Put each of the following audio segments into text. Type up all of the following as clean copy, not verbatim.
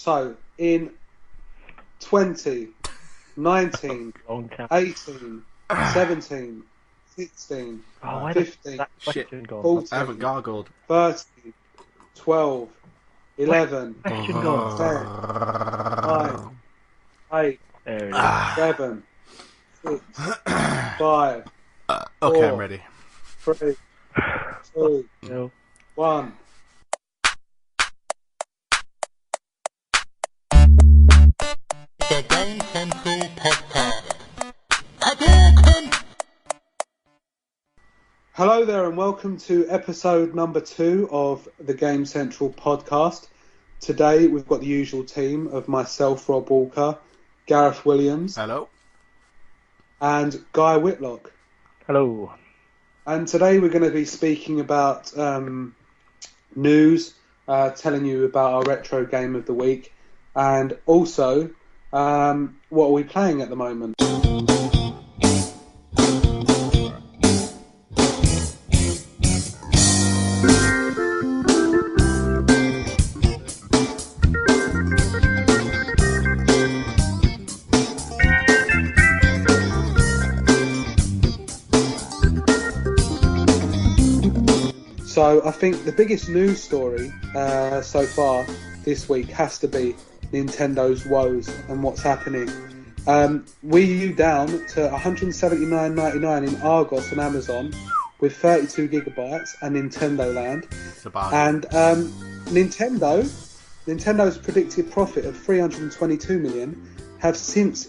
So, in 20, 19, 18, 17, 16, 15, 14, I haven't gargled. 13, 12, 11, 10, 9, 8, 7, 6, 5, Okay, 4, I'm ready. 3, 2, 1. The Gamecentral podcast. Hadouken! Hello there and welcome to episode number 2 of the Gamecentral podcast. Today we've got the usual team of myself, Rob Walker, Gareth Williams. Hello. And Guy Whitlock. Hello. And today we're going to be speaking about news, telling you about our retro game of the week, and also what are we playing at the moment. So I think the biggest news story so far this week has to be Nintendo's woes and what's happening. Wii U down to $179.99 in Argos on Amazon with 32 gigabytes and Nintendo Land. And Nintendo's predicted profit of $322 million have since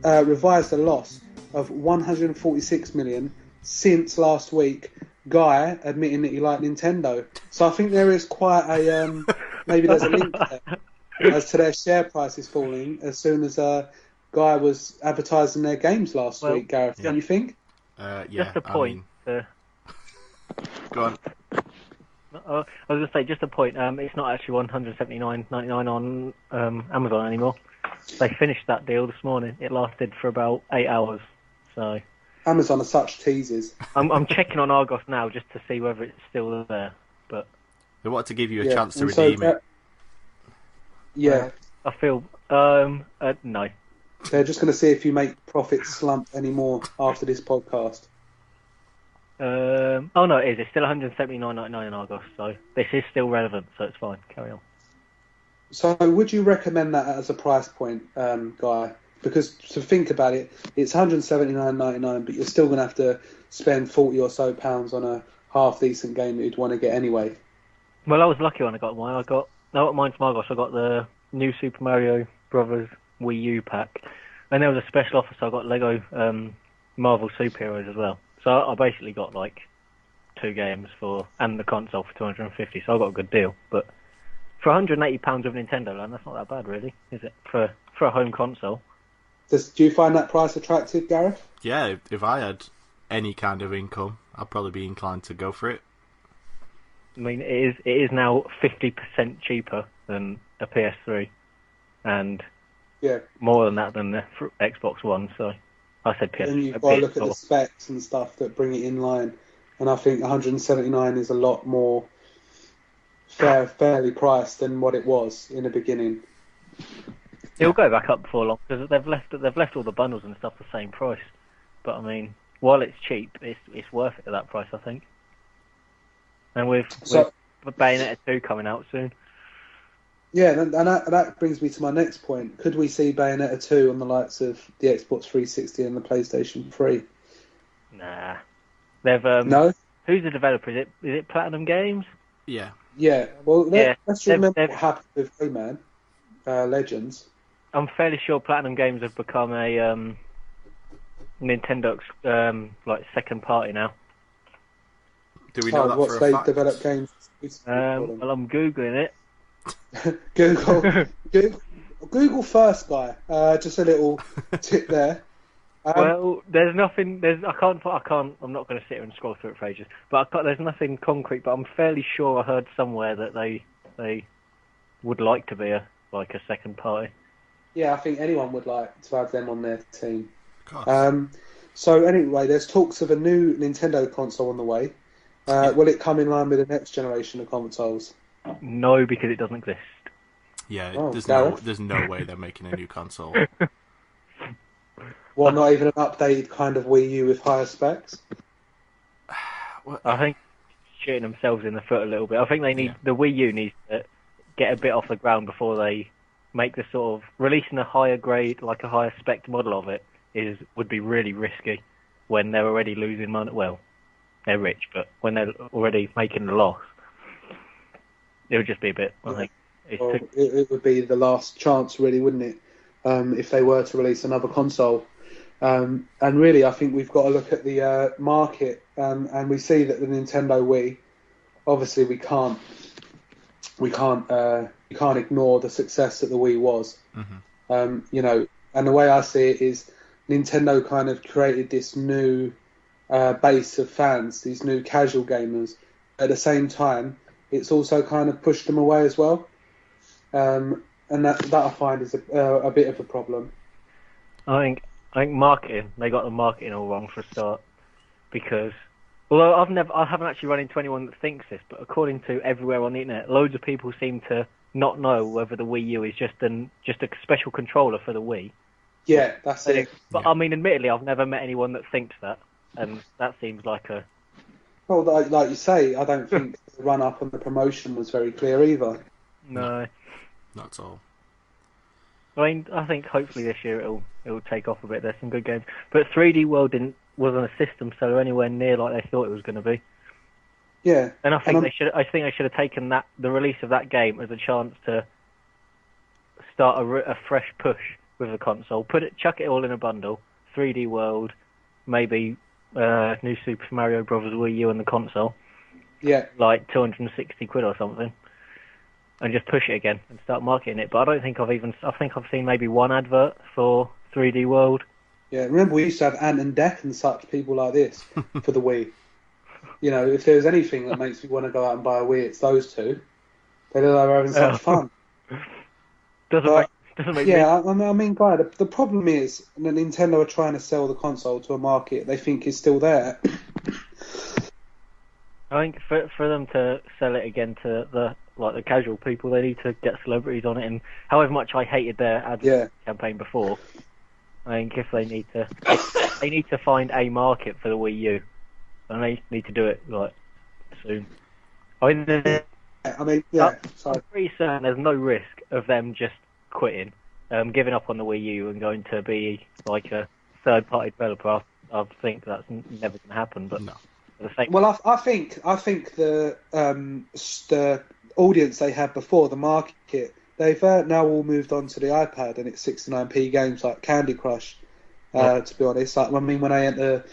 revised a loss of $146 million since last week. Guy admitting that he liked Nintendo. So I think there is quite a maybe there's a link there as to their share prices falling as soon as Guy was advertising their games last week. Gareth, don't you think? Yeah. Just a point. Go on. I was going to say, just a point. It's not actually $179.99 on Amazon anymore. They finished that deal this morning. It lasted for about 8 hours. So Amazon are such teasers. I'm checking on Argos now just to see whether it's still there. But they want to give you a chance to redeem it. Yeah. I feel no. They're just going to see if you make profits slump anymore after this podcast. Oh no, it is. It's still $179.99 in Argos, so this is still relevant. So it's fine. Carry on. So would you recommend that as a price point, Guy? Because to think about it, it's $179.99, but you're still going to have to spend £40 or so on a half decent game that you'd want to get anyway. Well, I was lucky when I got mine. I got mine from Argos. I got the new Super Mario Brothers Wii U pack, and there was a special offer, so I got Lego Marvel Superheroes as well. So I basically got like 2 games and the console for $250. So I got a good deal. But for £180 of Nintendo Land, that's not that bad, really, is it? For a home console. Do you find that price attractive, Gareth? Yeah, if I had any kind of income, I'd probably be inclined to go for it. I mean, it is now 50% cheaper than a PS3, and more than that than the Xbox One. So I said PS3. And you've got to look at the specs and stuff that bring it in line. And I think $179 is a lot more fairly priced than what it was in the beginning. It'll go back up before long because they've left all the bundles and stuff the same price. But I mean, while it's cheap, it's worth it at that price, I think. And with Bayonetta 2 coming out soon. Yeah, and that brings me to my next point. Could we see Bayonetta 2 on the likes of the Xbox 360 and the PlayStation 3? Nah. They've no. Who's the developer? Is it Platinum Games? Yeah. Yeah. Well, let's remember what happened with Rayman Legends. I'm fairly sure Platinum Games have become a Nintendo's second party now. Do we know that for a fact? Develop games? Well, I'm googling it. Google first, Guy. Just a little tip there. Well, there's nothing. I can't. I'm not going to sit here and scroll through it for ages. But there's nothing concrete. But I'm fairly sure I heard somewhere that they would like to be a second party. Yeah, I think anyone would like to have them on their team. So anyway, there's talks of a new Nintendo console on the way. Will it come in line with the next generation of consoles? No, because it doesn't exist. Yeah, Oh, there's no way they're making a new console. Well, not even an updated kind of Wii U with higher specs. I think shooting themselves in the foot a little bit. I think they need the Wii U needs to get a bit off the ground before they make the sort of releasing a higher grade, like a higher spec model of it would be really risky when they're already losing money. Well, they're rich, but when they're already making a loss, it would just be a bit. I think it would be the last chance, really, wouldn't it? If they were to release another console. And really, I think we've got to look at the market, and we see that the Nintendo Wii, obviously, we can't ignore the success that the Wii was. Mm-hmm. And the way I see it is, Nintendo kind of created this new base of fans, these new casual gamers. At the same time, it's also kind of pushed them away as well, and that I find is a bit of a problem. I think marketing, they got the marketing all wrong for a start, because although I haven't actually run into anyone that thinks this, but according to everywhere on the internet, loads of people seem to not know whether the Wii U is just a special controller for the Wii. Yeah, that's it. But I mean, admittedly, I've never met anyone that thinks that, and that seems like a... Well, like you say, I don't think the run-up and the promotion was very clear either. No. Not at all. I mean, I think hopefully this year it'll take off a bit. There's some good games, but 3D World wasn't a system seller anywhere near like they thought it was going to be. Yeah, and I think they should have taken the release of that game as a chance to start a fresh push with the console. Chuck it all in a bundle. 3D World, maybe new Super Mario Brothers Wii U and the console. Yeah, like 260 quid or something. And just push it again and start marketing it. But I don't think I think I've seen maybe one advert for 3D World. Yeah, remember we used to have Ant and Dec and such people like this for the Wii. If there's anything that makes me want to go out and buy a Wii, it's those two. They're having such fun. Doesn't make yeah, I mean, Guy, the problem is that Nintendo are trying to sell the console to a market they think is still there. I think for them to sell it again to the casual people, they need to get celebrities on it. And however much I hated their ad campaign before, I think if they need to find a market for the Wii U, and they need to do it soon. I'm pretty certain there's no risk of them just quitting, giving up on the Wii U and going to be like a third-party developer. I think that's never going to happen. But no. Well, I think the audience they had before, the market, they've now all moved on to the iPad, and it's 69p games like Candy Crush. To be honest, when I enter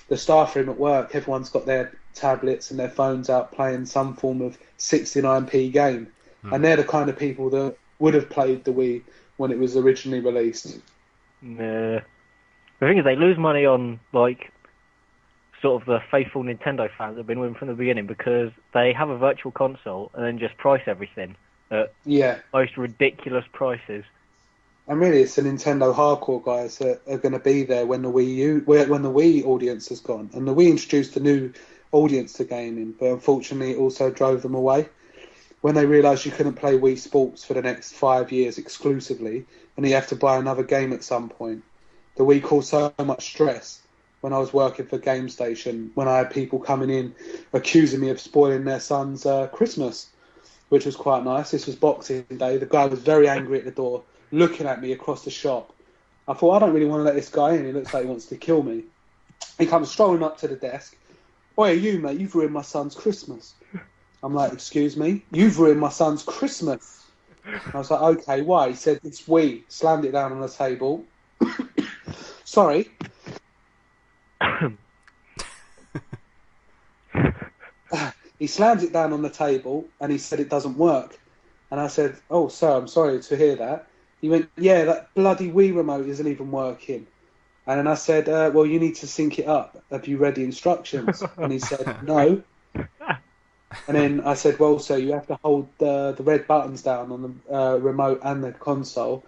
the staff room at work, everyone's got their tablets and their phones out playing some form of 69p game, and they're the kind of people that would have played the Wii when it was originally released. The thing is, they lose money on sort of the faithful Nintendo fans that have been with them from the beginning, because they have a virtual console and then just price everything at most ridiculous prices. And really, it's the Nintendo hardcore guys that are going to be there when the Wii audience has gone. And the Wii introduced a new audience to gaming, but unfortunately it also drove them away. When they realised you couldn't play Wii Sports for the next 5 years exclusively, and you have to buy another game at some point, the Wii caused so much stress. When I was working for Game Station, when I had people coming in accusing me of spoiling their son's Christmas, which was quite nice. This was Boxing Day. The guy was very angry at the door, looking at me across the shop. I thought, I don't really want to let this guy in. He looks like he wants to kill me. He comes strolling up to the desk. Oi, you, mate, you've ruined my son's Christmas. I'm like, excuse me? You've ruined my son's Christmas. And I was like, okay, why? He said, it's Wii. Slammed it down on the table. Sorry. He slams it down on the table and he said it doesn't work. And I said, oh, sir, I'm sorry to hear that. He went, yeah, that bloody Wii remote isn't even working. And then I said, well, you need to sync it up. Have you read the instructions? And he said, no. And then I said, well, sir, you have to hold the red buttons down on the remote and the console,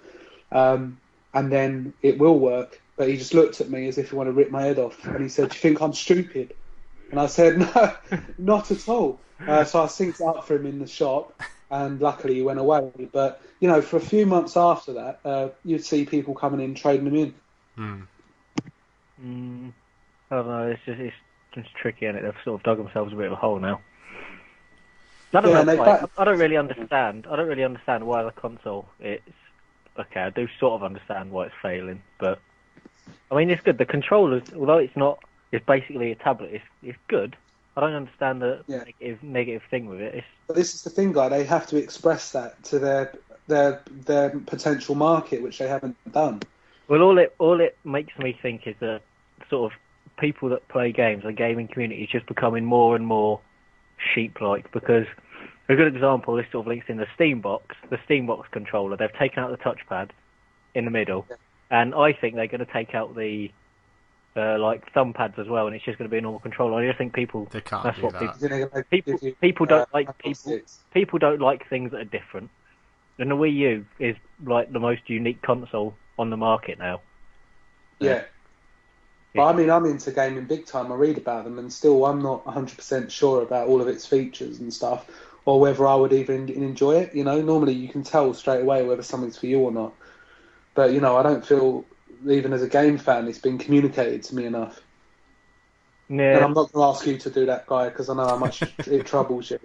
and then it will work. But he just looked at me as if he wanted to rip my head off. And he said, do you think I'm stupid? And I said, no, not at all. So I synced it up for him in the shop. and luckily he went away. But for a few months after that, you'd see people coming in trading them in. I don't know. It's just tricky, and they've sort of dug themselves a bit of a hole now. I don't know why. I don't really understand. I don't really understand why the console. It's okay. I do sort of understand why it's failing, but I mean it's good. The controllers, although it's basically a tablet. It's good. I don't understand the negative thing with it. But this is the thing, guy. They have to express that to their potential market, which they haven't done. Well, all it makes me think is that sort of people that play games, the gaming community, is just becoming more and more sheep-like. Because a good example, this sort of links in the Steambox controller. They've taken out the touchpad in the middle, and I think they're going to take out the like thumb pads as well, and it's just going to be a normal controller. I just think people. They can't that's do what that. People don't like people don't like things that are different. And the Wii U is like the most unique console on the market now. Yeah. But I mean, I'm into gaming big time. I read about them, and still I'm not 100% sure about all of its features and stuff, or whether I would even enjoy it. Normally you can tell straight away whether something's for you or not. But, I don't feel, even as a game fan, it's been communicated to me enough. Yeah. And I'm not going to ask you to do that, Guy, because I know how much it troubles you.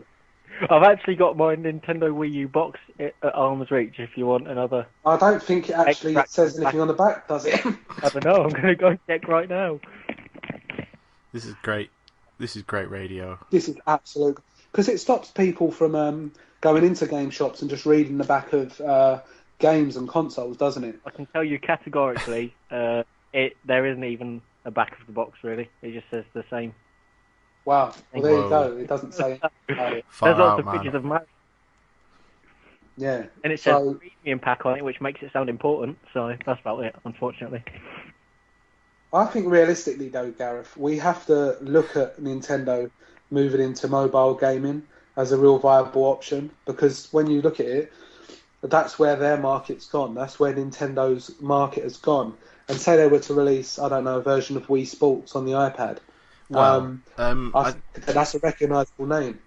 I've actually got my Nintendo Wii U box at arm's reach if you want another. I don't think it actually says anything on the back, does it? I don't know. I'm going to go and check right now. This is great. This is great radio. This is absolute... Because it stops people from going into game shops and just reading the back of games and consoles, doesn't it? I can tell you categorically, there isn't even a back of the box, really. It just says the same. Wow. Well, there you go. It doesn't say about it. There's lots of pictures of Mario. Yeah. And it says premium pack on it, which makes it sound important. So that's about it, unfortunately. I think realistically, though, Gareth, we have to look at Nintendo moving into mobile gaming as a real viable option, because when you look at it, that's where their market's gone. That's where Nintendo's market has gone. And say they were to release, I don't know, a version of Wii Sports on the iPad. Well, that's a recognisable name.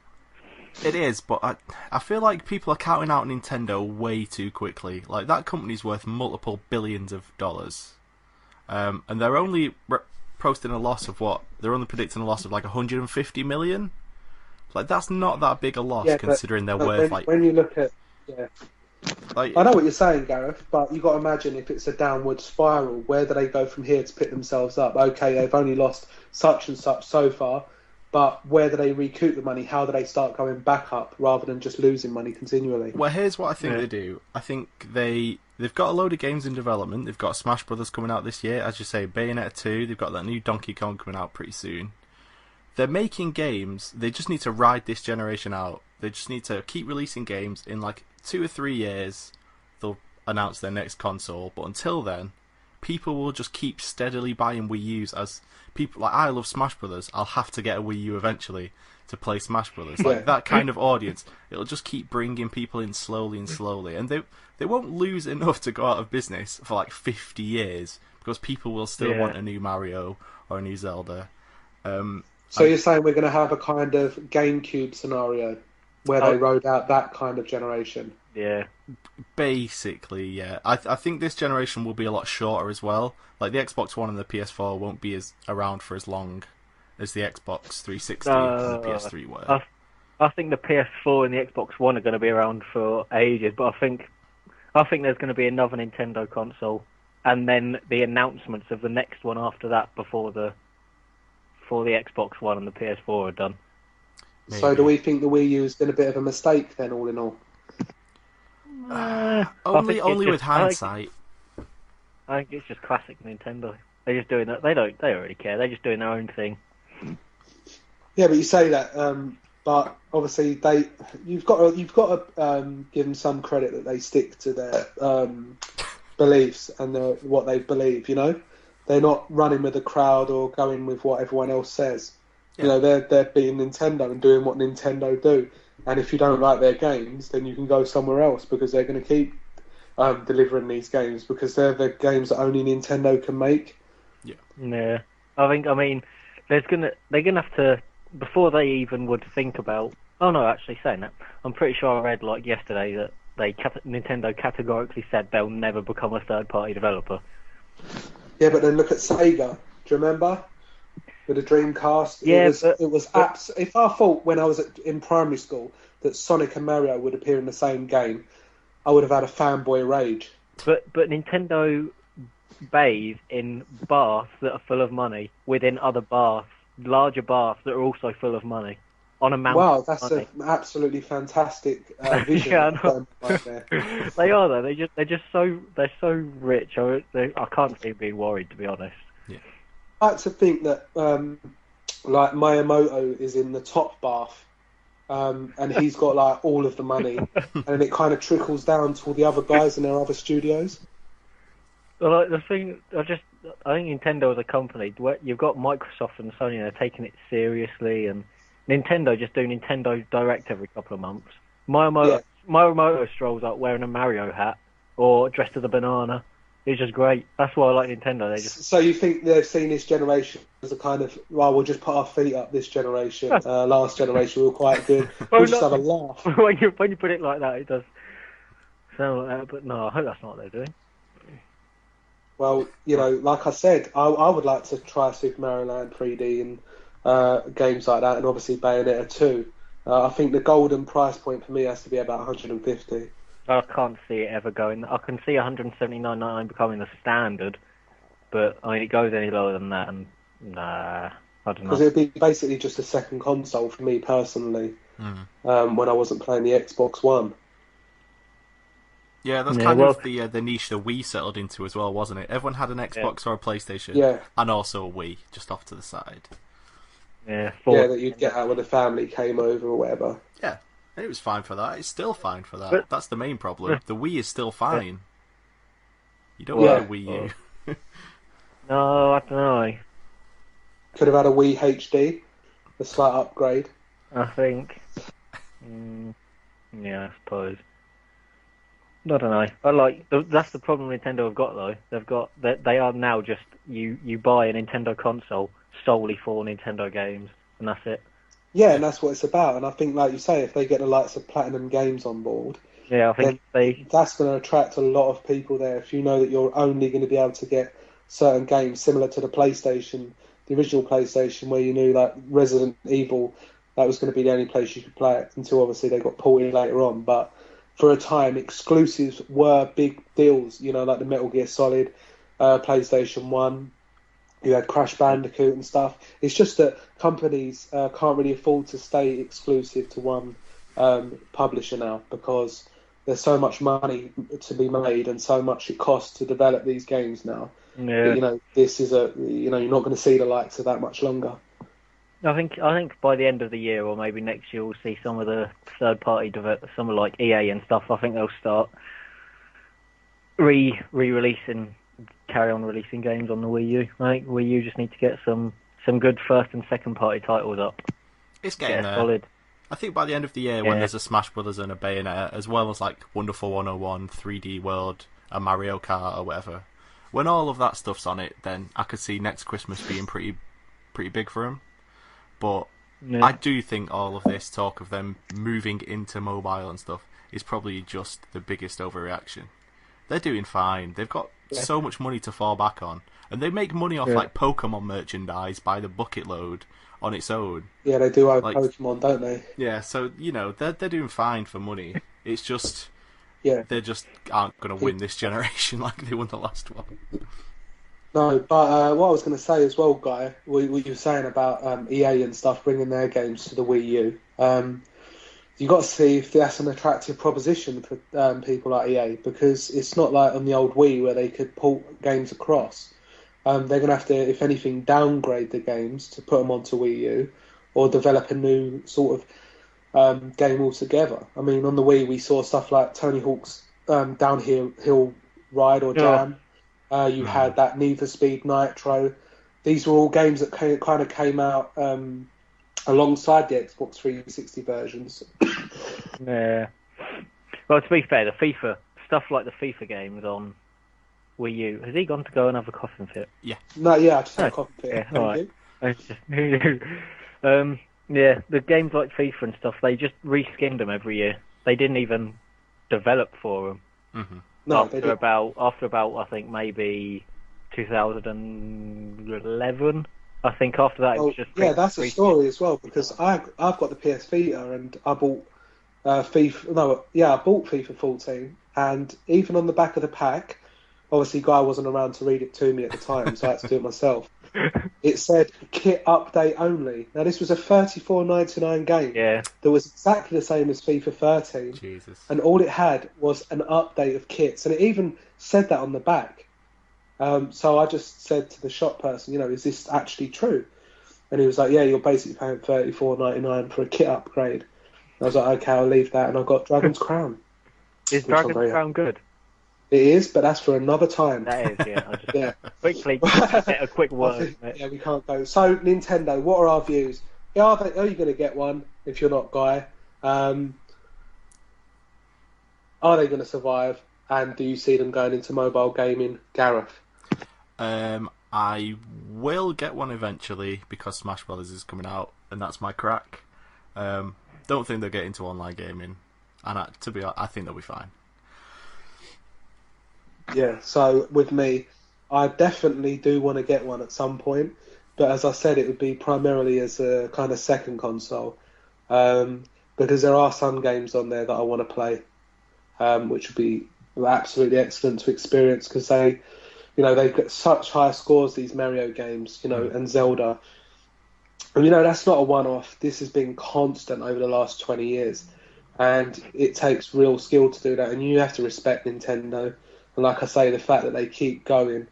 It is, but I feel like people are counting out Nintendo way too quickly. Like, that company's worth multiple billions of dollars. And they're only posting a loss of what? They're only predicting a loss of like 150 million? Like, that's not that big a loss, considering they're worth when you look at... Yeah. Like, I know what you're saying, Gareth, but you've got to imagine if it's a downward spiral, where do they go from here to pick themselves up? Okay, they've only lost such and such so far, but where do they recoup the money? How do they start going back up rather than just losing money continually? Well, here's what I think they do. I think they've got a load of games in development. They've got Smash Brothers coming out this year, as you say, Bayonetta 2. They've got that new Donkey Kong coming out pretty soon. They're making games. They just need to ride this generation out. They just need to keep releasing games. In like 2 or 3 years, they'll announce their next console. But until then, people will just keep steadily buying Wii U's. As people, like, I love Smash Brothers. I'll have to get a Wii U eventually to play Smash Brothers. Like, that kind of audience, it'll just keep bringing people in slowly and slowly. And they won't lose enough to go out of business for like 50 years, because people will still want a new Mario or a new Zelda. So you're saying we're going to have a kind of GameCube scenario where they rode out that kind of generation? Yeah. Basically, yeah. I think this generation will be a lot shorter as well. Like, the Xbox One and the PS4 won't be around for as long as the Xbox 360 and the PS3 were. I think the PS4 and the Xbox One are going to be around for ages, but I think there's going to be another Nintendo console, and then the announcements of the next one after that before the Xbox One and the PS4 are done. Maybe. So do we think the Wii U's been a bit of a mistake then, all in all? Only with hindsight. I think it's just classic Nintendo. They're just doing that. They don't really care. They're just doing their own thing. Yeah, but you say that, but obviously you've got to give them some credit that they stick to their beliefs and what they believe. You know, they're not running with the crowd or going with what everyone else says. Yeah. You know, they're being Nintendo and doing what Nintendo do. And if you don't like their games, then you can go somewhere else, because they're going to keep delivering these games, because they're the games that only Nintendo can make. Yeah. I mean, they're gonna have to, before they even would think about, Oh no, actually saying that, I'm pretty sure I read like yesterday that Nintendo categorically said they'll never become a third-party developer. Yeah, but then look at Sega. Do you remember? With the Dreamcast, Yeah, it was if I thought when I was in primary school that Sonic and Mario would appear in the same game, I would have had a fanboy rage. But Nintendo bathe in baths that are full of money within other baths, larger baths that are also full of money on a mountain. Wow, that's an absolutely fantastic vision. Yeah, right there. They are though. They're so rich. I can't see being worried, to be honest. Yeah. I like to think that like Miyamoto is in the top bath, and he's got like all of the money, and it kind of trickles down to all the other guys in their other studios. Well, like, the thing, I think Nintendo as a company, you've got Microsoft and Sony, they're taking it seriously, and Nintendo just do Nintendo Direct every couple of months. Miyamoto strolls up wearing a Mario hat or dressed as a banana. It's just great. That's why I like Nintendo. So you think they've seen this generation as a kind of, well, we'll just put our feet up this generation. Last generation we were quite good. We'll just have a laugh. When you put it like that, it does sound like that. But no, I hope that's not what they're doing. Well, you know, like I said, I would like to try Super Mario Land 3D and games like that, and obviously Bayonetta 2. I think the golden price point for me has to be about 150. I can't see it ever going. I can see 179.99 becoming the standard, but I mean, it goes any lower than that, and nah, I don't know. Because it'd be basically just a second console for me personally. When I wasn't playing the Xbox One. Yeah, that's kind of the niche the Wii settled into as well, wasn't it? Everyone had an Xbox or a PlayStation, and also a Wii just off to the side. Yeah, that you'd get out when the family came over or whatever. Yeah, and it was fine for that. It's still fine for that. That's the main problem. The Wii is still fine. You don't need a Wii U. No, I don't know. Could have had a Wii HD, a slight upgrade. I think. Yeah, I suppose. I don't know. That's the problem Nintendo have got though. They are now just you buy a Nintendo console solely for Nintendo games, and that's it. Yeah, and that's what it's about. And I think, like you say, if they get the likes of Platinum Games on board, I think that's going to attract a lot of people there. If you know that you're only going to be able to get certain games similar to the PlayStation, the original PlayStation, where you knew like Resident Evil, that was going to be the only place you could play it until obviously they got ported later on. But for a time, exclusives were big deals, you know, like the Metal Gear Solid, PlayStation 1, you had Crash Bandicoot and stuff. It's just that companies can't really afford to stay exclusive to one publisher now because there's so much money to be made and so much it costs to develop these games now. Yeah. But, you know, this is you're not going to see the likes of that much longer. I think by the end of the year or maybe next year we'll see some of the third-party developers, some of like EA and stuff. I think they'll start re-releasing, carry on releasing games on the Wii U. I think Wii U just need to get some good first and second-party titles up. It's getting there. Solid. I think by the end of the year, when there's a Smash Brothers and a Bayonetta, as well as like Wonderful 101, 3D World, a Mario Kart or whatever, when all of that stuff's on it, then I could see next Christmas being pretty big for them. But I do think all of this talk of them moving into mobile and stuff is probably just the biggest overreaction. They're doing fine. They've got so much money to fall back on. And they make money off like Pokemon merchandise by the bucket load on its own. Yeah, they do own Pokemon, don't they? Yeah, so, you know, they're doing fine for money. It's just... they just aren't going to win this generation like they won the last one. No, but what I was going to say as well, Guy, what you were saying about EA and stuff bringing their games to the Wii U, you got to see if that's an attractive proposition for people like EA, because it's not like on the old Wii where they could port games across. They're going to have to, if anything, downgrade the games to put them onto Wii U, or develop a new sort of game altogether. I mean, on the Wii we saw stuff like Tony Hawk's Downhill Ride or Jam. You had that Need for Speed Nitro. These were all games that kind of came out alongside the Xbox 360 versions. Yeah. Well, to be fair, the FIFA stuff like the FIFA games on Wii U. Has he gone to go and have a coughing fit? Yeah. No, yeah, I just had a coughing fit. Yeah, all right. Yeah, the games like FIFA and stuff, they just reskinned them every year. They didn't even develop for them. Hmm. No, they After didn't. about I think maybe 2011. I think after that it was Oh, just yeah, that's a reskin. story as well because I've got the PS Vita and I bought FIFA. No, yeah, I bought FIFA 14, and even on the back of the pack, obviously Guy wasn't around to read it to me at the time, so I had to do it myself. It said kit update only. Now this was a £34.99 game Yeah, that was exactly the same as FIFA 13, Jesus. and all it had was an update of kits, and it even said that on the back. So I just said to the shop person, is this actually true? And he was like, yeah, you're basically paying £34.99 for a kit upgrade. I was like, okay, I'll leave that, and I got Dragon's Crown. is Which I'm Dragon's very Crown good? It is, but that's for another time. That is, yeah. I just Yeah. quickly get a quick I word. think, yeah, we can't go. So Nintendo, what are our views? Are you going to get one if you're not Guy? Are they going to survive? And do you see them going into mobile gaming, Gareth? I will get one eventually because Smash Brothers is coming out, and that's my crack. Don't think they'll get into online gaming, and to be honest, I think they'll be fine. Yeah. So with me, I definitely do want to get one at some point, but as I said, it would be primarily as a kind of second console, because there are some games on there that I want to play, which would be absolutely excellent to experience because they've got such high scores, these Mario games, and Zelda. And, that's not a one-off. This has been constant over the last 20 years. And it takes real skill to do that. And you have to respect Nintendo. And like I say, the fact that they keep going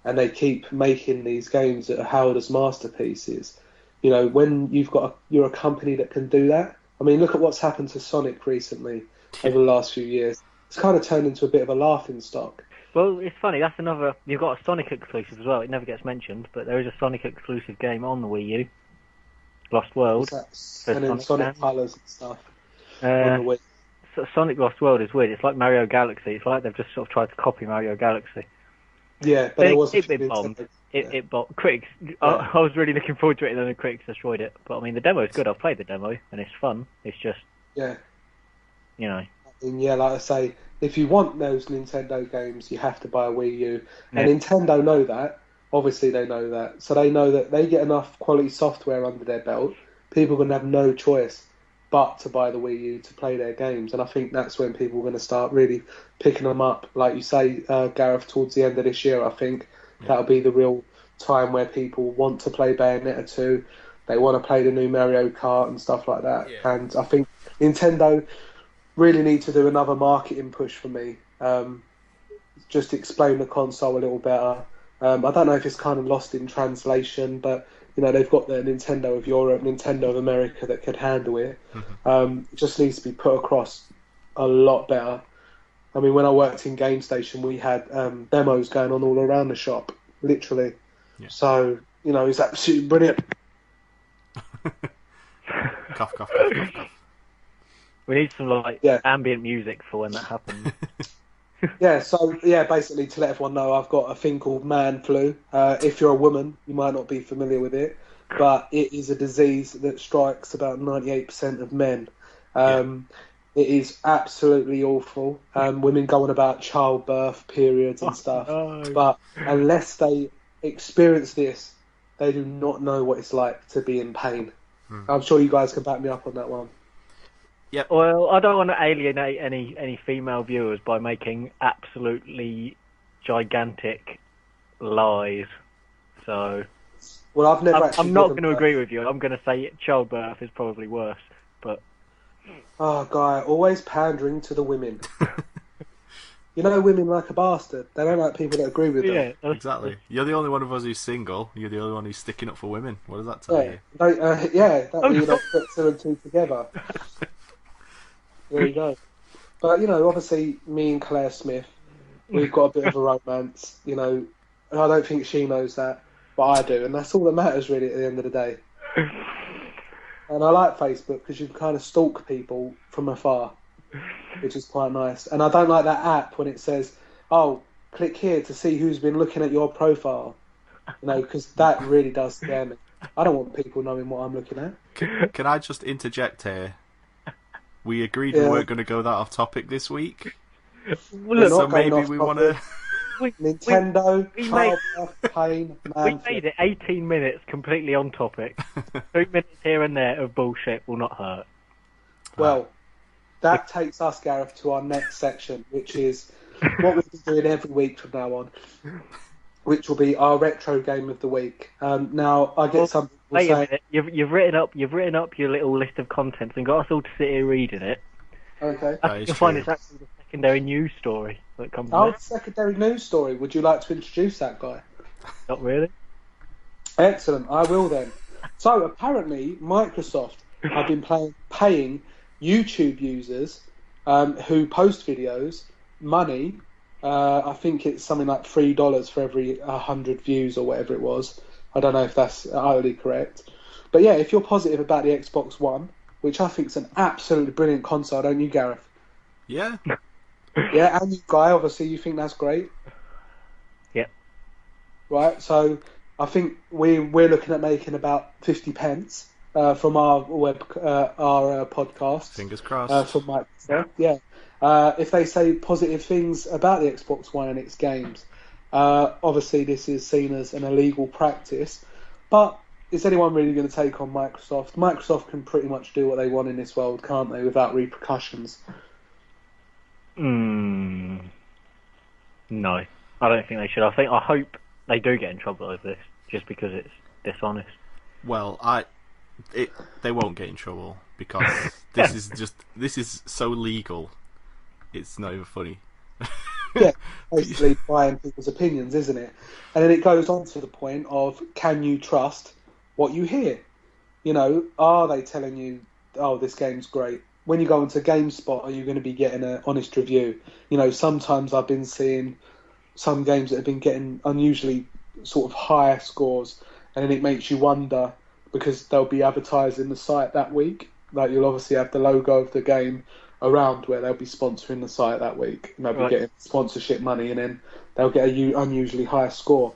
and they keep making these games that are hailed as masterpieces. When you're a company that can do that. I mean, look at what's happened to Sonic recently over the last few years. It's kind of turned into a bit of a laughing stock. Well, it's funny. That's another. You've got a Sonic exclusive as well. It never gets mentioned, but there is a Sonic exclusive game on the Wii U, Lost World. And then Sonic Colors and stuff on the Wii. Sonic Lost World is weird. It's like Mario Galaxy. It's like they've just sort of tried to copy Mario Galaxy. Yeah, but there was a few it bombed. Nintendo- It bombed. Critics. I was really looking forward to it, and then the critics destroyed it. But I mean, the demo is good. I've played the demo, and it's fun. It's just, Yeah. And yeah, like I say, if you want those Nintendo games, you have to buy a Wii U. Yeah. And Nintendo know that. Obviously, they know that. So they know that they get enough quality software under their belt. People are going to have no choice but to buy the Wii U to play their games. And I think that's when people are going to start really picking them up. Like you say, Gareth, towards the end of this year, I think that'll be the real time where people want to play Bayonetta 2. They want to play the new Mario Kart and stuff like that. Yeah. And I think Nintendo really need to do another marketing push for me. Just explain the console a little better. I don't know if it's kind of lost in translation, but they've got the Nintendo of Europe, Nintendo of America that could handle it. It just needs to be put across a lot better. I mean, when I worked in Game Station, we had demos going on all around the shop, literally. Yeah. So it's absolutely brilliant. Cough, cough, cough, cough, cough. we need some ambient music for when that happens. Basically to let everyone know, I've got a thing called man flu. If you're a woman, you might not be familiar with it, but it is a disease that strikes about 98% of men. It is absolutely awful. Women go on about childbirth periods and stuff, but unless they experience this, they do not know what it's like to be in pain. I'm sure you guys can back me up on that one. Yep. Well, I don't want to alienate any female viewers by making absolutely gigantic lies. So, Well, I've never. I'm not going to agree with you. I'm going to say childbirth is probably worse. But Guy, always pandering to the women. Women like a bastard. They don't like people that agree with them. yeah, Exactly. You're the only one of us who's single. You're the only one who's sticking up for women. What does that tell you? You don't put two and two together. There you go. But obviously, me and Claire Smith, we've got a bit of a romance. I don't think she knows that, but I do, and that's all that matters really at the end of the day. And I like Facebook because you can kind of stalk people from afar, which is quite nice. And I don't like that app when it says, "Oh, click here to see who's been looking at your profile," because that really does scare me. I don't want people knowing what I'm looking at. Can I just interject here? We agreed we Yeah. weren't going to go that off topic this week, Well, We're look, not so going maybe off we topic. want to. Nintendo, we childbirth, pain, we man. made it 18 minutes completely on topic. 2 minutes here and there of bullshit will not hurt. Well, that takes us, Gareth, to our next section, which is what we'll be doing every week from now on, which will be our retro game of the week. Now, I get some people Wait a saying, minute, you've written up your little list of contents and got us all to sit here reading it. okay, I That think is you'll find true. it's actually the secondary news story that comes oh, next. secondary news story. Would you like to introduce that guy? Not really. Excellent, I will then. So apparently, Microsoft have been paying YouTube users who post videos money. I think it's something like $3 for every 100 views or whatever it was. I don't know if that's utterly correct. But yeah, if you're positive about the Xbox One, which I think is an absolutely brilliant console, don't you, Gareth? Yeah, Yeah, and you, Guy, obviously you think that's great. Yep. Right, so I think we're looking at making about 50 pence from our podcast. fingers crossed. From Microsoft, yeah. If they say positive things about the Xbox One and its games, obviously this is seen as an illegal practice. But is anyone really going to take on Microsoft? Microsoft can pretty much do what they want in this world, can't they, without repercussions? No, I don't think they should. I hope they do get in trouble over this, just because it's dishonest. Well, they won't get in trouble because this is so legal. It's not even funny. Yeah, basically buying people's opinions, isn't it? And then it goes on to the point of, can you trust what you hear? You know, are they telling you, oh, this game's great? When you go into GameSpot, are you going to be getting an honest review? You know, sometimes I've been seeing some games that have been getting unusually sort of high scores, and then it makes you wonder, because they'll be advertising the site that week. Like, you'll obviously have the logo of the game around where they'll be sponsoring the site that week, and they'll be getting sponsorship money, and then they'll get a unusually high score.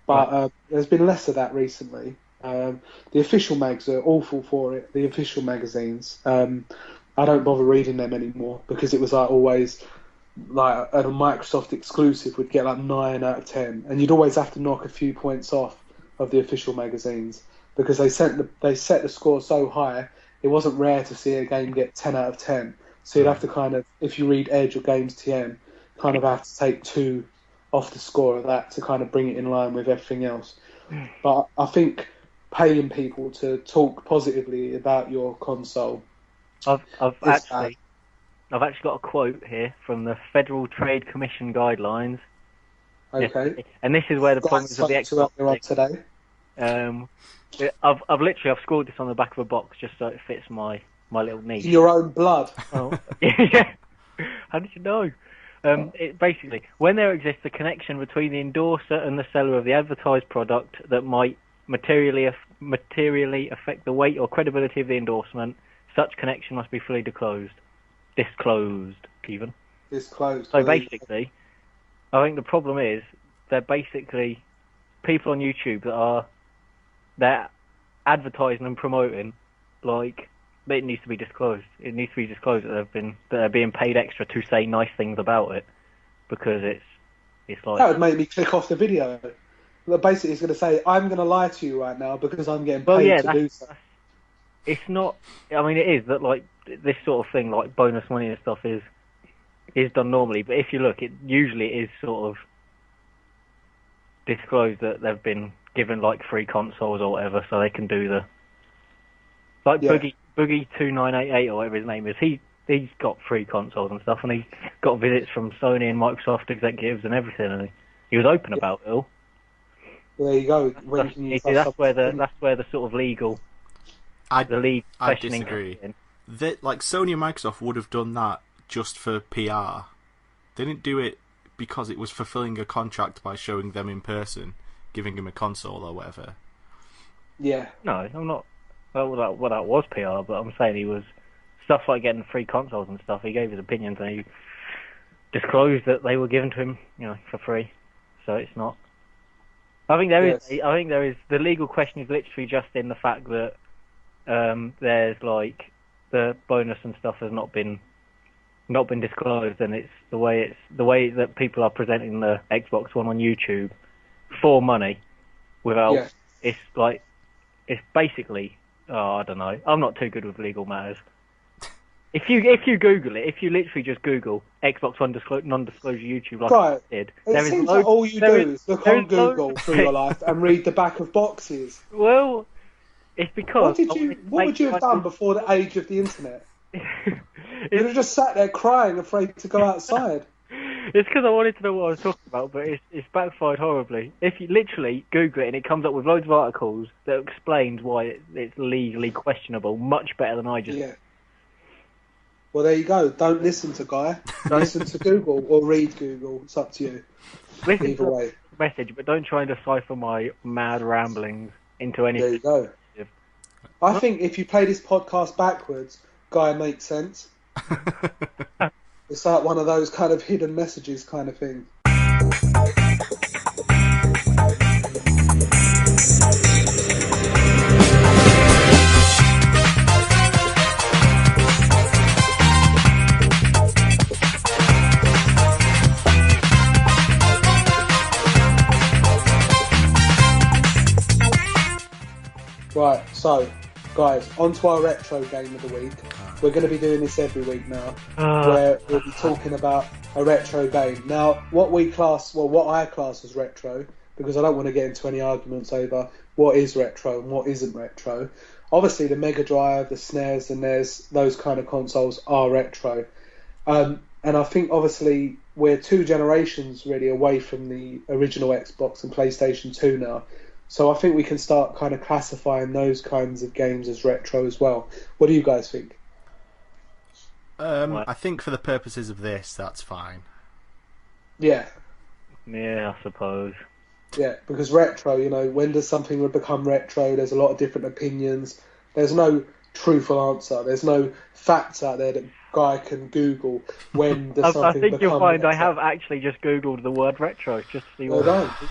But there's been less of that recently. The official mags are awful for it. The official magazines, I don't bother reading them anymore, because it was like always like a Microsoft exclusive would get like 9 out of 10, and you'd always have to knock a few points off of the official magazines, because they set the score so high. It wasn't rare to see a game get 10 out of 10. So you'd have to kind of, if you read Edge or Games TM, kind of have to take 2 off the score of that to kind of bring it in line with everything else. But I think paying people to talk positively about your console. I've actually got a quote here from the Federal Trade Commission guidelines. Okay. And this is where the problems of the Xbox on today. I've scored this on the back of a box just so it fits my little niche. In your own blood. Oh, yeah. How did you know? Basically, when there exists a connection between the endorser and the seller of the advertised product that might materially affect the weight or credibility of the endorsement, such connection must be fully disclosed, even. Disclosed. So basically, I think the problem is they're basically people on YouTube they're advertising and promoting like it needs to be disclosed. It needs to be disclosed that they're being paid extra to say nice things about it, because it's like that would make me click off the video. Basically, it's going to say, I'm going to lie to you right now because I'm getting paid to do so. It's not. I mean, it is that like this sort of thing, like bonus money and stuff, is done normally. But if you look, it usually is sort of disclosed that they've been given like free consoles or whatever, so they can do the Boogie 2988 or whatever his name is. He's got free consoles and stuff, and he got visits from Sony and Microsoft executives and everything, and he was open about it all. There you go. That's where the sort of legal. I questioning disagree. Like Sony and Microsoft would have done that just for PR. They didn't do it because it was fulfilling a contract by showing them in person, giving them a console or whatever. Yeah. No, I'm not. Well, that was PR, but I'm saying he was stuff like getting free consoles and stuff. He gave his opinions and he disclosed that they were given to him, for free. So it's not. I think there is. Yes. I think there is. The legal question is literally just in the fact that there's like the bonus and stuff has not been disclosed, and it's the way that people are presenting the Xbox One on YouTube for money without. Yeah. It's basically. Oh, I don't know. I'm not too good with legal matters. If you Google it, if you literally just Google Xbox One non-disclosure YouTube, like Right. I did, It seems like all you do is look on Google through your life and read the back of boxes. Well, it's because What would you have done before the age of the internet? You'd have just sat there crying, afraid to go outside. It's because I wanted to know what I was talking about, but it's backfired horribly. If you literally Google it and it comes up with loads of articles that explains why it's legally questionable, much better than I just. Yeah. Well, there you go. Don't listen to Guy. Listen to Google or read Google. It's up to you. Listen Either to way. the message, but don't try and decipher my mad ramblings into anything. There you go. I think if you play this podcast backwards, Guy makes sense. It's like one of those kind of hidden messages kind of thing. Right, so, guys, on to our retro game of the week. We're going to be doing this every week now, where we'll be talking about a retro game. Now, what I class as retro, because I don't want to get into any arguments over what is retro and what isn't retro. Obviously, the Mega Drive, the SNES, the NES, those kind of consoles are retro. And I think, obviously, we're 2 generations really away from the original Xbox and PlayStation 2 now. So I think we can start kind of classifying those kinds of games as retro as well. What do you guys think? I think for the purposes of this, that's fine. Yeah. Yeah, I suppose. Yeah, because retro, when does something become retro? There's a lot of different opinions. There's no truthful answer. There's no facts out there that Guy can Google when does something become retro. I think you'll find I have actually just Googled the word retro just to see what it is.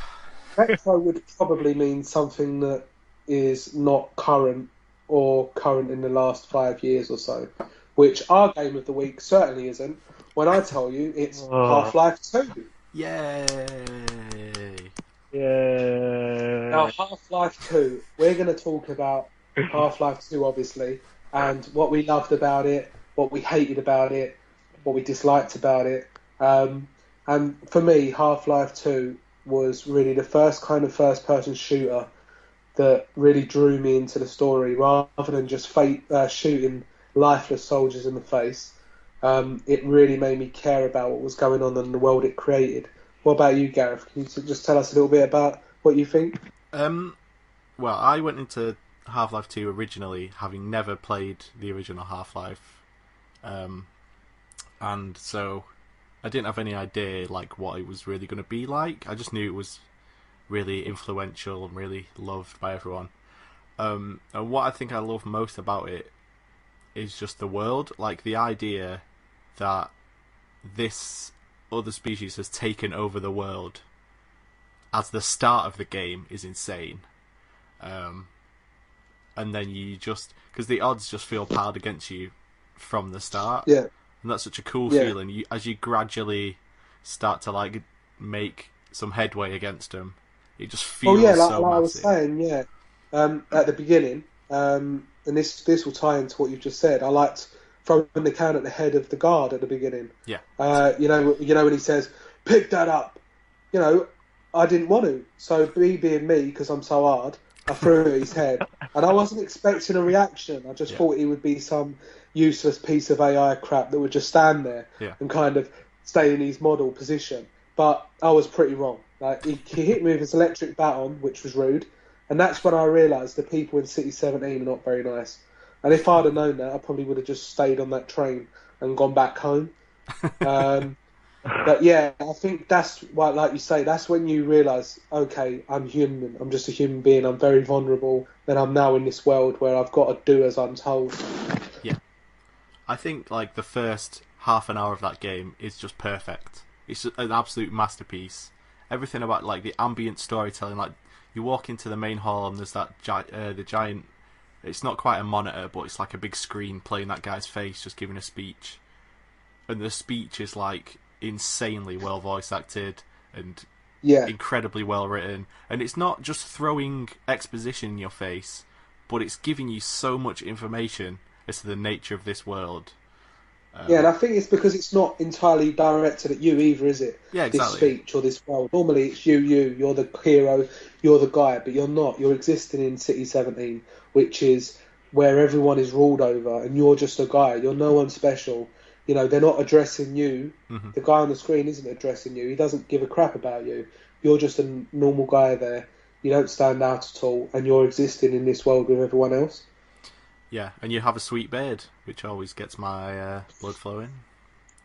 Retro would probably mean something that is not current or current in the last 5 years or so, which our game of the week certainly isn't. When I tell you it's Half-Life 2. Yay! Yeah. Now, Half-Life 2, we're going to talk about Half-Life 2, obviously, and what we loved about it, what we hated about it, what we disliked about it. And for me, Half-Life 2 was really the first kind of first-person shooter that really drew me into the story, rather than just shooting lifeless soldiers in the face. It really made me care about what was going on in the world it created. What about you, Gareth? Can you just tell us a little bit about what you think? Well, I went into Half-Life 2 originally having never played the original Half-Life, and so I didn't have any idea like what it was really going to be like. I just knew it was really influential and really loved by everyone. And what I think I love most about it is just the world, like the idea that this other species has taken over the world as the start of the game is insane. And then you just, because the odds just feel piled against you from the start. Yeah. And that's such a cool feeling. As you gradually start to like make some headway against them, it just feels like massive. I was saying, at the beginning, and this will tie into what you've just said. I liked throwing the can at the head of the guard at the beginning. Yeah. When he says, "Pick that up," I didn't want to. So being me, because I'm so hard, I threw it at his head, and I wasn't expecting a reaction. I just thought he would be some useless piece of AI crap that would just stand there and kind of stay in his model position. But I was pretty wrong. Like he hit me with his electric baton, which was rude, and that's when I realised the people in City 17 are not very nice. And if I'd have known that, I probably would have just stayed on that train and gone back home. But yeah, I think that's why, like you say, that's when you realise, okay, I'm human. I'm just a human being. I'm very vulnerable. And I'm now in this world where I've got to do as I'm told. Yeah. I think like the first half an hour of that game is just perfect. It's an absolute masterpiece. everything about like the ambient storytelling. Like you walk into the main hall and there's that the giant. It's not quite a monitor, but it's like a big screen playing that guy's face, just giving a speech, and the speech is like insanely well voice acted and incredibly well written. And it's not just throwing exposition in your face, but it's giving you so much information as to the nature of this world. And I think it's because it's not entirely directed at you either, is it? Yeah, exactly. This speech or this world. Normally it's you're the hero, you're the guy, but you're not. You're existing in City 17, which is where everyone is ruled over, and you're just a guy. You're no one special. You know, they're not addressing you. Mm-hmm. The guy on the screen isn't addressing you. He doesn't give a crap about you. You're just a normal guy there. You don't stand out at all, and you're existing in this world with everyone else. Yeah, and you have a sweet beard, which always gets my blood flowing.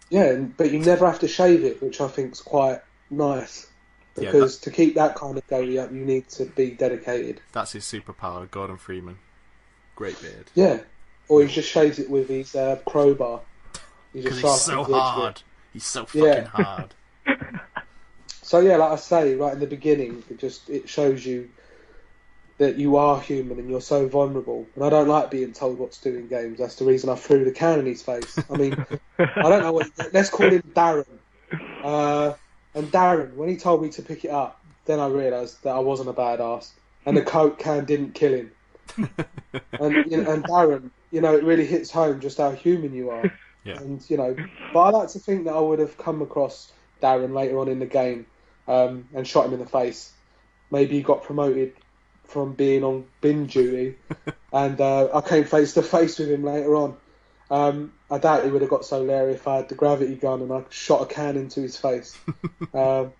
Yeah, but you never have to shave it, which I think is quite nice. Because to keep that kind of goatee up, you need to be dedicated. That's his superpower, Gordon Freeman. Great beard. Yeah, or he just shaves it with his crowbar. Because he's so hard. He's so fucking hard. So yeah, like I say, right in the beginning, it shows you that you are human and you're so vulnerable. And I don't like being told what to do in games. That's the reason I threw the can in his face. I mean, I don't know let's call him Darren. And Darren, when he told me to pick it up, then I realised that I wasn't a badass. And the Coke can didn't kill him. and Darren, it really hits home just how human you are. Yeah. And, but I like to think that I would have come across Darren later on in the game and shot him in the face. Maybe he got promoted from being on bin duty, and I came face to face with him later on. I doubt he would have got so leery if I had the gravity gun and I shot a can into his face. But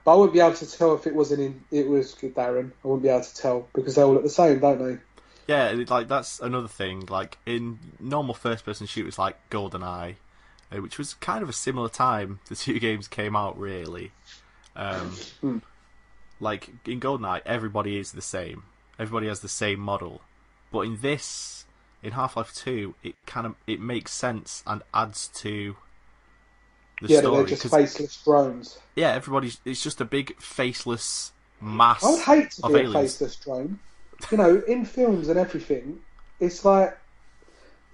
I wouldn't be able to tell if it was Darren. I wouldn't be able to tell because they all look the same, don't they? Yeah, like that's another thing. Like in normal first-person shooters like GoldenEye, which was kind of a similar time the two games came out, really. Like in GoldenEye, everybody is the same. Everybody has the same model. But in Half-Life 2, it makes sense and adds to the story. They're just faceless drones. Yeah, it's just a big faceless mass. I would hate to be aliens. a faceless drone. In films and everything, it's like,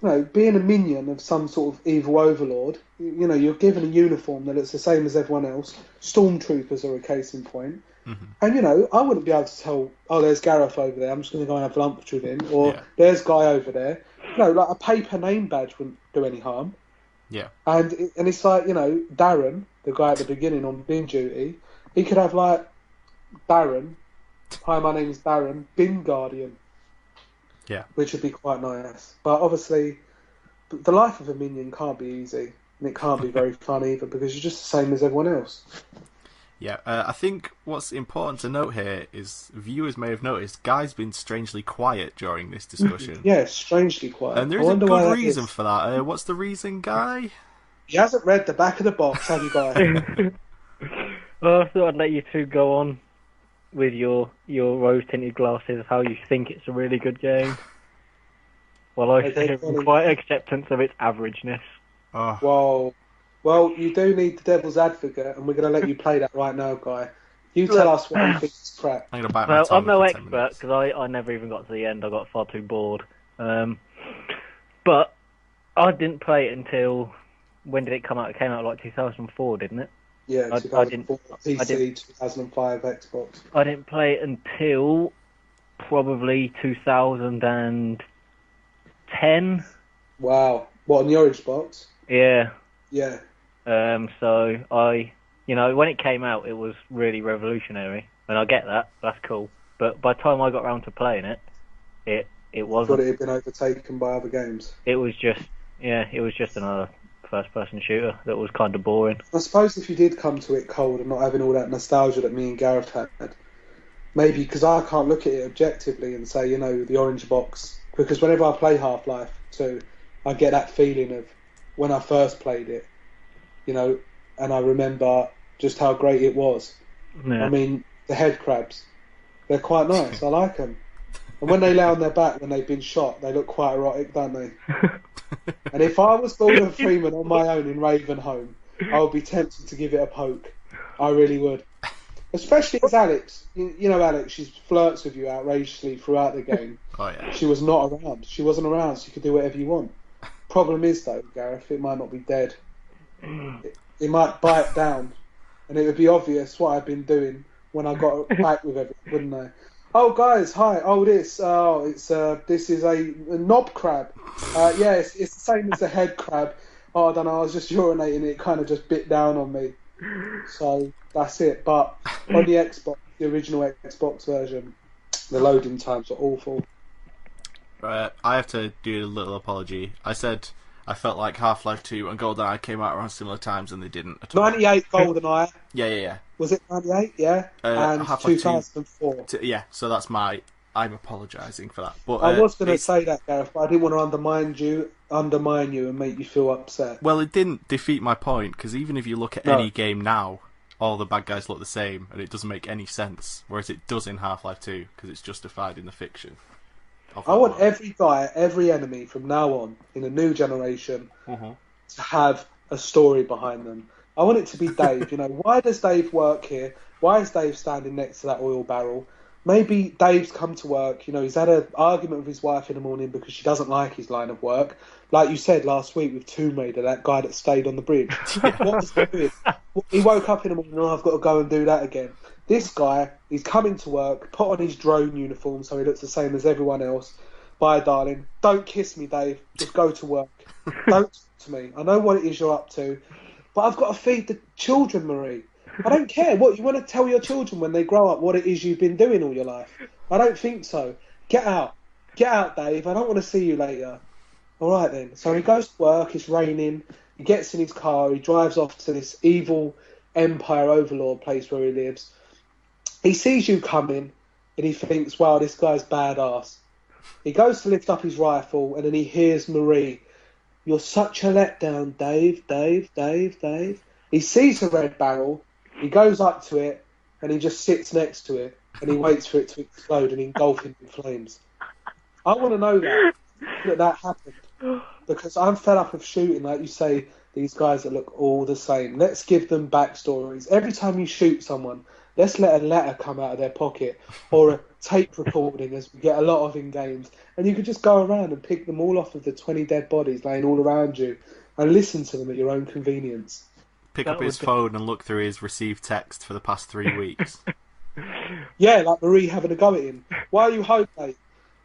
being a minion of some sort of evil overlord. You're given a uniform that looks the same as everyone else. Stormtroopers are a case in point. Mm-hmm. And, I wouldn't be able to tell, there's Gareth over there, I'm just going to go and have lunch with him. Or there's Guy over there. Like a paper name badge wouldn't do any harm. Yeah. And it's like, Darren, the guy at the beginning on bin duty, he could have like, Darren, hi, my name's Darren, bin guardian. Yeah. Which would be quite nice. But obviously, the life of a minion can't be easy. And it can't be very fun either because you're just the same as everyone else. Yeah, I think what's important to note here is viewers may have noticed Guy's been strangely quiet during this discussion. Yeah, strangely quiet. And there's a good reason for that. What's the reason, Guy? He hasn't read the back of the box, have you, Guy? Well, I thought I'd let you two go on with your rose-tinted glasses of how you think it's a really good game. Well, I think I'm quite acceptance of its averageness. Oh. Well, you do need the devil's advocate, and we're going to let you play that right now, Guy. You tell us what you think is crap. I'm going to bite my tongue. I'm no expert, because I never even got to the end. I got far too bored. But I didn't play it until... When did it come out? It came out like 2004, didn't it? Yeah, 2004, PC, 2005, Xbox. I didn't play it until probably 2010. Wow. What, on your Xbox? Yeah. Yeah. So when it came out, it was really revolutionary, and I get that. That's cool. But by the time I got around to playing it, it wasn't. Thought it had been overtaken by other games. It was just another first-person shooter that was kind of boring. I suppose if you did come to it cold and not having all that nostalgia that me and Gareth had, maybe because I can't look at it objectively and say, the orange box, because whenever I play Half-Life 2, I get that feeling of when I first played it, and I remember just how great it was. Yeah. I mean, the head crabs, they're quite nice. I like them. And when they lay on their back when they've been shot, they look quite erotic, don't they? And if I was Gordon Freeman on my own in Ravenholm, I would be tempted to give it a poke. I really would. Especially as Alex. You know Alex, she flirts with you outrageously throughout the game. Oh yeah. She was not around. She wasn't around, so you could do whatever you want. Problem is, though, Gareth, it might not be dead. It might bite down, and it would be obvious what I've been doing when I got back with everyone, wouldn't I? Oh, guys, hi. Oh, this is a knob crab. Yeah, it's the same as a head crab. Oh, I don't know. I was just urinating. It kind of just bit down on me. So that's it. But on the Xbox, the original Xbox version, the loading times are awful. I have to do a little apology. I said I felt like Half-Life 2 and GoldenEye came out around similar times, and they didn't at all. 98 GoldenEye. Yeah. Was it 98? Yeah. And Half-Life 2004. Yeah, so that's I'm apologising for that. But I was going to say that, Gareth, but I didn't want to undermine you and make you feel upset. Well, it didn't defeat my point, because even if you look at any game now, all the bad guys look the same, and it doesn't make any sense, whereas it does in Half-Life 2, because it's justified in the fiction. I want every guy, every enemy from now on, in a new generation, to have a story behind them. I want it to be Dave. Why does Dave work here? Why is Dave standing next to that oil barrel? Maybe Dave's come to work, he's had an argument with his wife in the morning because she doesn't like his line of work. Like you said last week with Tomb Raider, that guy that stayed on the bridge. What was he doing? He woke up in the morning, I've got to go and do that again. This guy, he's coming to work, put on his drone uniform so he looks the same as everyone else. Bye, darling. Don't kiss me, Dave. Just go to work. Don't talk to me. I know what it is you're up to, but I've got to feed the children, Marie. I don't care. What, you want to tell your children when they grow up what it is you've been doing all your life? I don't think so. Get out. Get out, Dave. I don't want to see you later. All right, then. So he goes to work. It's raining. He gets in his car. He drives off to this evil Empire Overlord place where he lives. He sees you coming, and he thinks, wow, this guy's badass. He goes to lift up his rifle, and then he hears Marie. You're such a letdown, Dave, Dave, Dave, Dave. He sees the red barrel. He goes up to it, and he just sits next to it, and he waits for it to explode and engulf him in flames. I want to know that happened, because I'm fed up of shooting, like you say, these guys that look all the same. Let's give them backstories. Every time you shoot someone, let's let a letter come out of their pocket, or a tape recording, as we get a lot of in games, and you could just go around and pick them all off of the 20 dead bodies laying all around you, and listen to them at your own convenience. Pick up his phone and look through his received text for the past 3 weeks. Yeah, like Marie having a go at him. Why are you home, mate?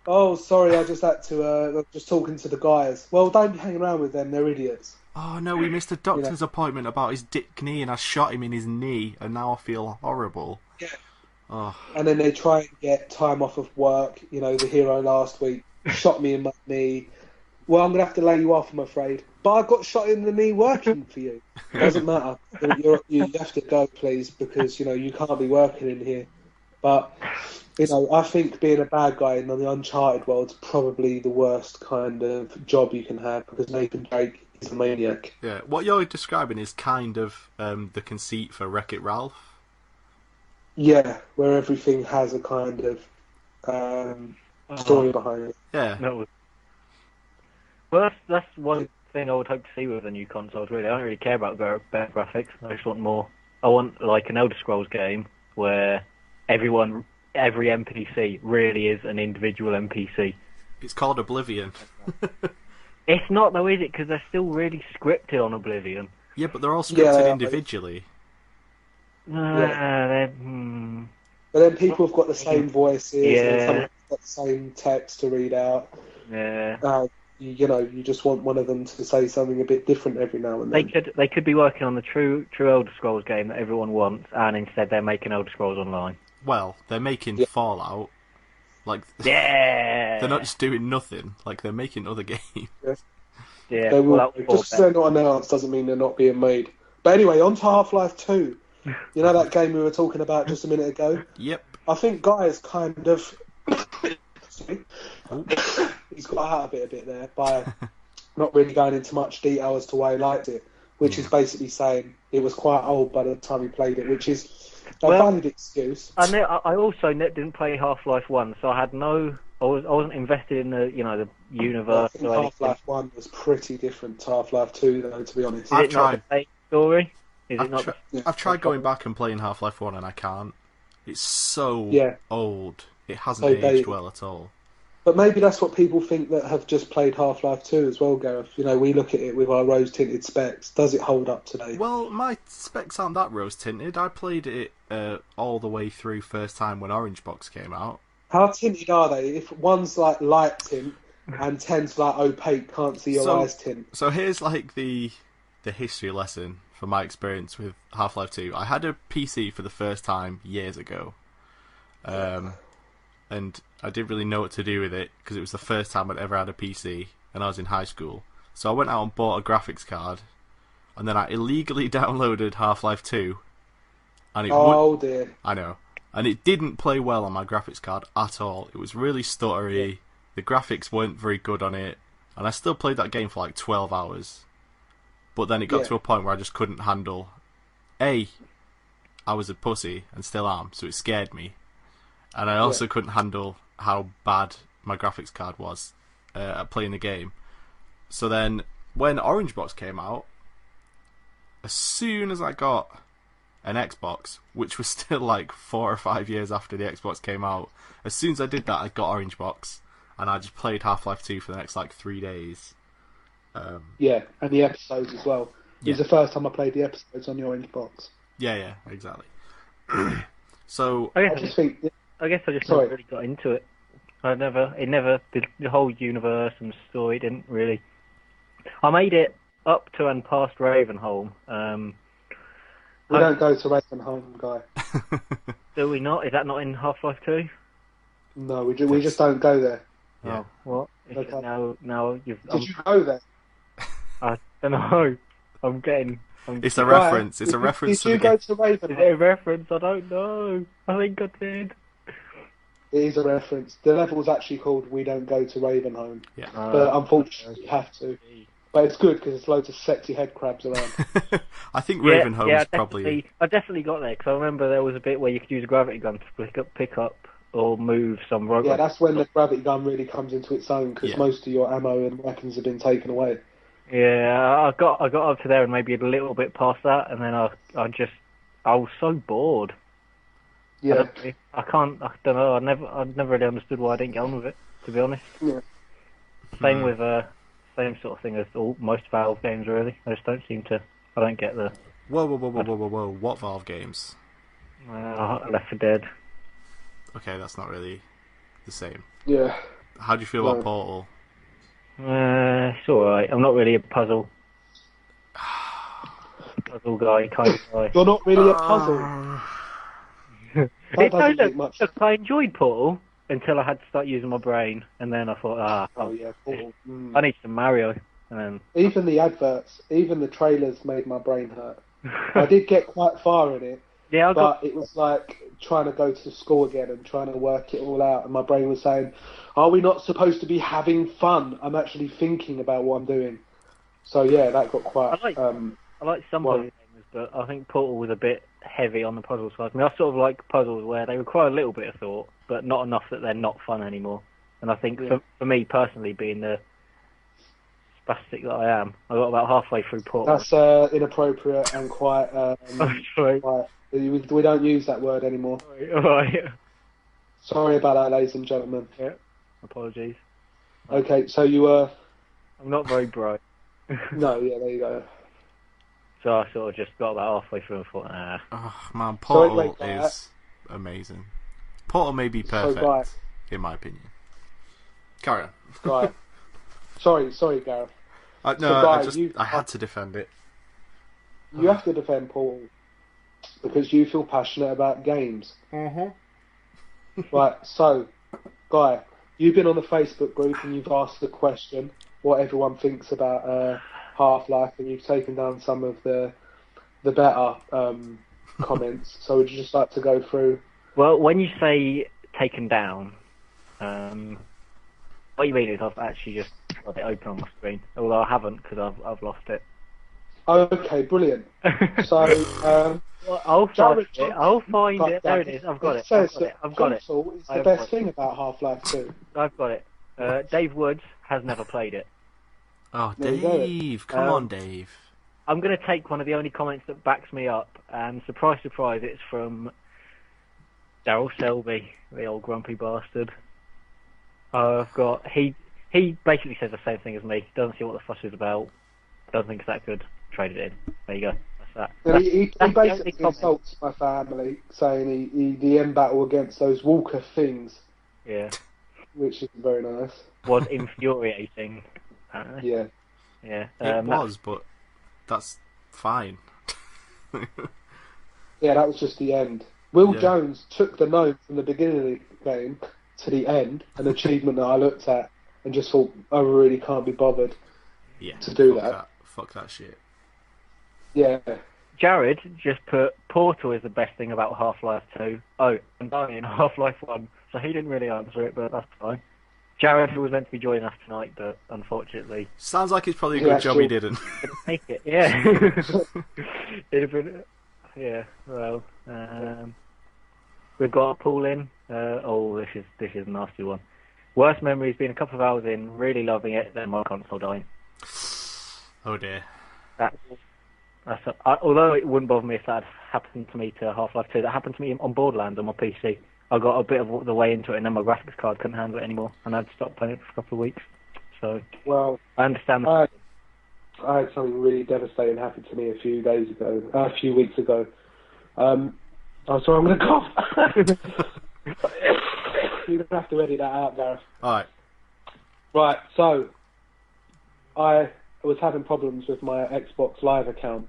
Oh, sorry, I just had to, just talking to the guys. Well, don't hang around with them, they're idiots. Oh no, we missed a doctor's appointment about his dick knee, and I shot him in his knee, and now I feel horrible. Yeah. Oh. And then they try and get time off of work. The hero last week shot me in my knee. Well, I'm going to have to lay you off, I'm afraid. But I got shot in the knee working for you. It doesn't matter. You have to go, please, because, you can't be working in here. But, I think being a bad guy in the Uncharted world is probably the worst kind of job you can have, because Nathan Drake is a maniac. Yeah, what you're describing is kind of the conceit for Wreck-It Ralph. Yeah, where everything has a kind of story behind it. Yeah. No. Well, that's one thing I would hope to see with the new consoles, really. I don't really care about better graphics. I just want more. I want, like, an Elder Scrolls game where every NPC really is an individual NPC. It's called Oblivion. It's not, though, is it? Because they're still really scripted on Oblivion. Yeah, but they're all scripted individually. But then people have got the same voices, and some have got the same text to read out. Yeah. You just want one of them to say something a bit different every now and then. They could be working on the true Elder Scrolls game that everyone wants, and instead they're making Elder Scrolls Online. Well, they're making Fallout. Like, yeah, they're not just doing nothing. Like, they're making other games. Yeah. They will, just because they're not announced doesn't mean they're not being made. But anyway, on to Half-Life 2. You know that game we were talking about just a minute ago? Yep. I think Guy is kind of... He's got out of it a bit there by not really going into much detail as to why he liked it, which is basically saying it was quite old by the time he played it, which is a valid excuse. I also didn't play Half-Life 1, so I wasn't invested in the universe. I think Half-Life 1 was pretty different to Half-Life 2, though, to be honest. Is it not the same story? Is it not? I've tried going back and playing Half-Life 1 and I can't. It's so old. It hasn't So aged well at all. But maybe that's what people think that have just played Half-Life 2 as well, Gareth. You know, we look at it with our rose-tinted specs. Does it hold up today? Well, my specs aren't that rose-tinted. I played it all the way through first time when Orange Box came out. How tinted are they? If one's like light tint and 10's like opaque, can't see your eyes tint. So here's like the history lesson from my experience with Half-Life 2. I had a PC for the first time years ago. And I didn't really know what to do with it because it was the first time I'd ever had a PC and I was in high school. So I went out and bought a graphics card and then I illegally downloaded Half-Life 2 and it dear. I know. And it didn't play well on my graphics card at all. It was really stuttery. The graphics weren't very good on it. And I still played that game for like 12 hours. But then it got to a point where I just couldn't handle... I was a pussy and still am, so it scared me. And I also couldn't handle how bad my graphics card was at playing the game. So then, when Orange Box came out, as soon as I got an Xbox, which was still like 4 or 5 years after the Xbox came out, as soon as I did that, I got Orange Box, and I just played Half-Life 2 for the next like 3 days. And the episodes as well. It was the first time I played the episodes on the Orange Box. Yeah, exactly. So I guess I just never really got into it. The whole universe and story didn't really. I made it up to and past Ravenholm. We don't go to Ravenholm, Guy. Do we not? Is that not in Half-Life 2? No, we just don't go there. Yeah. Oh, what? Okay. Now you've. Did you go there? I don't know. It's a reference. It's a reference to Did you go to Ravenholm? Is it a reference? I don't know. I think I did. It is a reference. The level's actually called We Don't Go to Ravenholm. Yeah. But unfortunately you have to. But it's good because there's loads of sexy head crabs around. I think Ravenholm is probably... I definitely got there because I remember there was a bit where you could use a gravity gun to pick up or move some rogue. Yeah, that's when the gravity gun really comes into its own because most of your ammo and weapons have been taken away. Yeah, I got up to there and maybe a little bit past that, and then I was so bored. Yeah, I don't know. I never really understood why I didn't get on with it, to be honest. Yeah. Same with same sort of thing as most Valve games, really. I just don't seem to. I don't get the. Whoa! What Valve games? Left 4 Dead. Okay, that's not really the same. Yeah. How do you feel about Portal? It's alright. I'm not really a puzzle guy, kind of guy. You're not really a puzzle. That doesn't make much sense. I enjoyed Portal until I had to start using my brain, and then I thought, Portal. I need some Mario. And even the adverts, even the trailers made my brain hurt. I did get quite far in it, but it was like trying to go to school again and trying to work it all out, and my brain was saying, are we not supposed to be having fun? I'm actually thinking about what I'm doing. So yeah, that got quite... I like some puzzle games, but I think Portal was a bit heavy on the puzzle side. I mean, I sort of like puzzles where they require a little bit of thought, but not enough that they're not fun anymore. And I think for me personally, being the spastic that I am, I got about halfway through Portal. That's inappropriate and quite... we don't use that word anymore. Right. Sorry about that, ladies and gentlemen. Yeah. Apologies. Okay, so you were... I'm not very bright. No, yeah, there you go. So I sort of just got about halfway through and thought, Oh, man, Portal is amazing. Portal may be perfect, in my opinion. Carry on. Right. Sorry, Gareth. I had to defend it. You have to defend Portal because you feel passionate about games. Mm-hmm. Right, so, Guy, you've been on the Facebook group and you've asked the question what everyone thinks about Half-Life, and you've taken down some of the better comments. So would you just like to go through? Well, when you say taken down, what you mean is I've actually just got it open on my screen, although I haven't because I've lost it. Okay, brilliant. So I'll find it. I'll find it. There it is. I've got it. I've got it. It's the best thing about Half-Life 2. I've got it. Dave Woods has never played it. Oh, Dave! Come on, Dave. I'm going to take one of the only comments that backs me up, and surprise, surprise, it's from Daryl Selby, the old grumpy bastard. He basically says the same thing as me. Doesn't see what the fuss is about. Doesn't think it's that good. Trade it in. There you go. That's that. And he That's the basically only comment. insults my family, saying the end battle against those Walker things, Yeah. which is very nice. Was infuriating. Yeah. Yeah. It was, but that's fine. Yeah, that was just the end. Will Yeah. Jones took the note from the beginning of the game to the end, an achievement that I looked at and just thought, I really can't be bothered to do that. Fuck that shit. Yeah. Jared just put Portal is the best thing about Half-Life 2. Oh, and dying in Half-Life 1. So he didn't really answer it, but that's fine. Jared, who was meant to be joining us tonight, but unfortunately Sounds like it's probably a good job he didn't. didn't make it. Yeah. It'd have been... Yeah, well... we've got a pool in. This is a nasty one. Worst memories being a couple of hours in, really loving it, then my console dying. Oh dear. Although it wouldn't bother me if that happened to me to Half-Life 2, that happened to me on Borderlands on my PC. I got a bit of the way into it, and then my graphics card couldn't handle it anymore, and I had to stop playing it for a couple of weeks. So, Well, I understand. I had something really devastating happen to me a few weeks ago. I'm sorry, I'm going to cough. You're going to have to edit that out, Gareth. Alright. Right, so I was having problems with my Xbox Live account,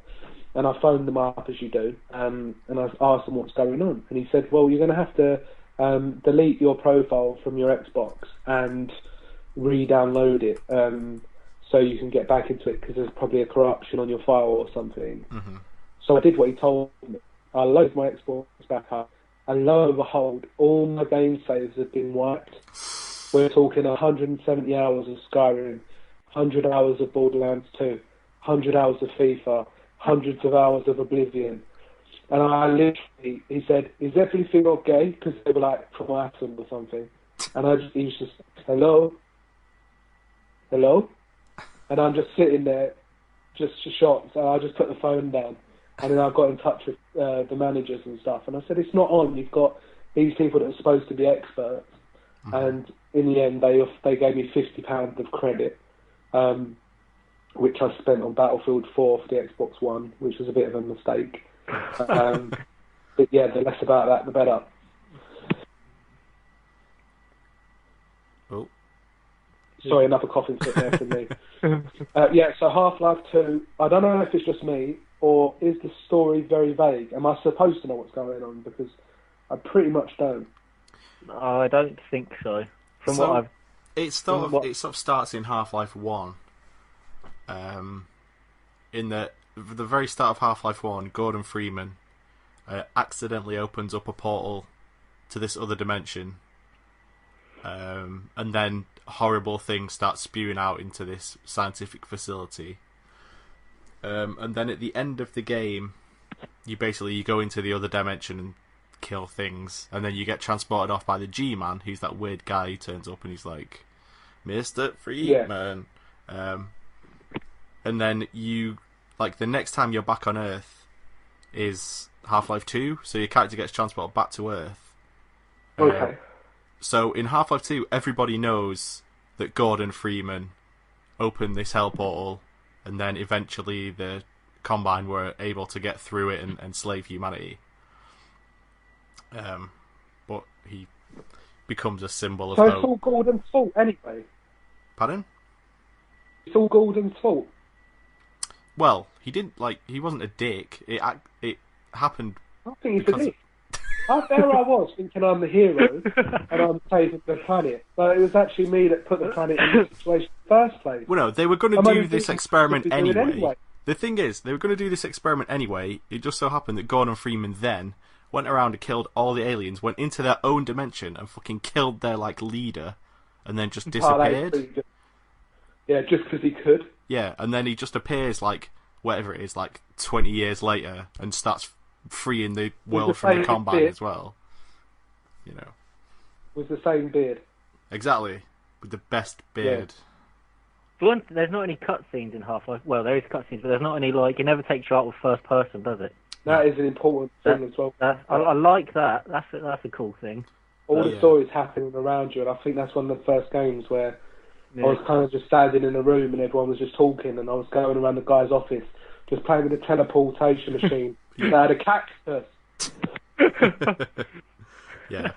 and I phoned them up as you do, and I asked them what's going on, and he said, well, you're going to have to delete your profile from your Xbox and re-download it so you can get back into it because there's probably a corruption on your file or something. Mm-hmm. So I did what he told me. I loaded my Xbox back up, and lo and behold, all my game saves have been wiped. We're talking 170 hours of Skyrim, 100 hours of Borderlands 2, 100 hours of FIFA, hundreds of hours of Oblivion. And I literally, he said, is everything okay? Because they were like from Atom or something. And he was just, hello? Hello? And I'm just sitting there, just shocked. So I just put the phone down. And then I got in touch with the managers and stuff. And I said, it's not on. You've got these people that are supposed to be experts. Mm-hmm. And in the end, they gave me £50 of credit, which I spent on Battlefield 4 for the Xbox One, which was a bit of a mistake. But yeah, the less about that, the better. Oh. Sorry, another coughing fit there from me. So Half-Life 2, I don't know if it's just me, or is the story very vague? Am I supposed to know what's going on? Because I pretty much don't. I don't think so. It sort of starts in Half-Life 1. In the very start of Half-Life 1, Gordon Freeman accidentally opens up a portal to this other dimension, and then horrible things start spewing out into this scientific facility. And then at the end of the game, you go into the other dimension and kill things, and then you get transported off by the G-Man, who's that weird guy who turns up and he's like, Mr. Freeman. Yeah. And then the next time you're back on Earth is Half-Life 2, so your character gets transported back to Earth. Okay. So in Half-Life 2, everybody knows that Gordon Freeman opened this hell portal, and then eventually the Combine were able to get through it and enslave humanity. But he becomes a symbol of hope. So it's all Gordon's fault anyway? Pardon? It's all Gordon's fault? Well, he wasn't a dick. It happened. I think he's a dick. There I was thinking I'm the hero and I'm saving the planet, but it was actually me that put the planet in this situation in the first place. Well, no, they were going to do this experiment anyway. The thing is, they were going to do this experiment anyway. It just so happened that Gordon Freeman then went around and killed all the aliens, went into their own dimension and fucking killed their leader, and then just disappeared. Yeah, just because he could. Yeah, and then he just appears 20 years later and starts freeing the world from the Combine as well. You know. With the same beard. Exactly. With the best beard. For one, there's not any cutscenes in Half-Life. Well, there is cutscenes, but there's not any, like, it never takes you out with first person, does it? That is an important thing as well. I like that. That's a cool thing. All the stories happening around you, and I think that's one of the first games where I was kind of just standing in a room and everyone was just talking, and I was going around the guy's office, just playing with a teleportation machine. They had a cactus. Yeah.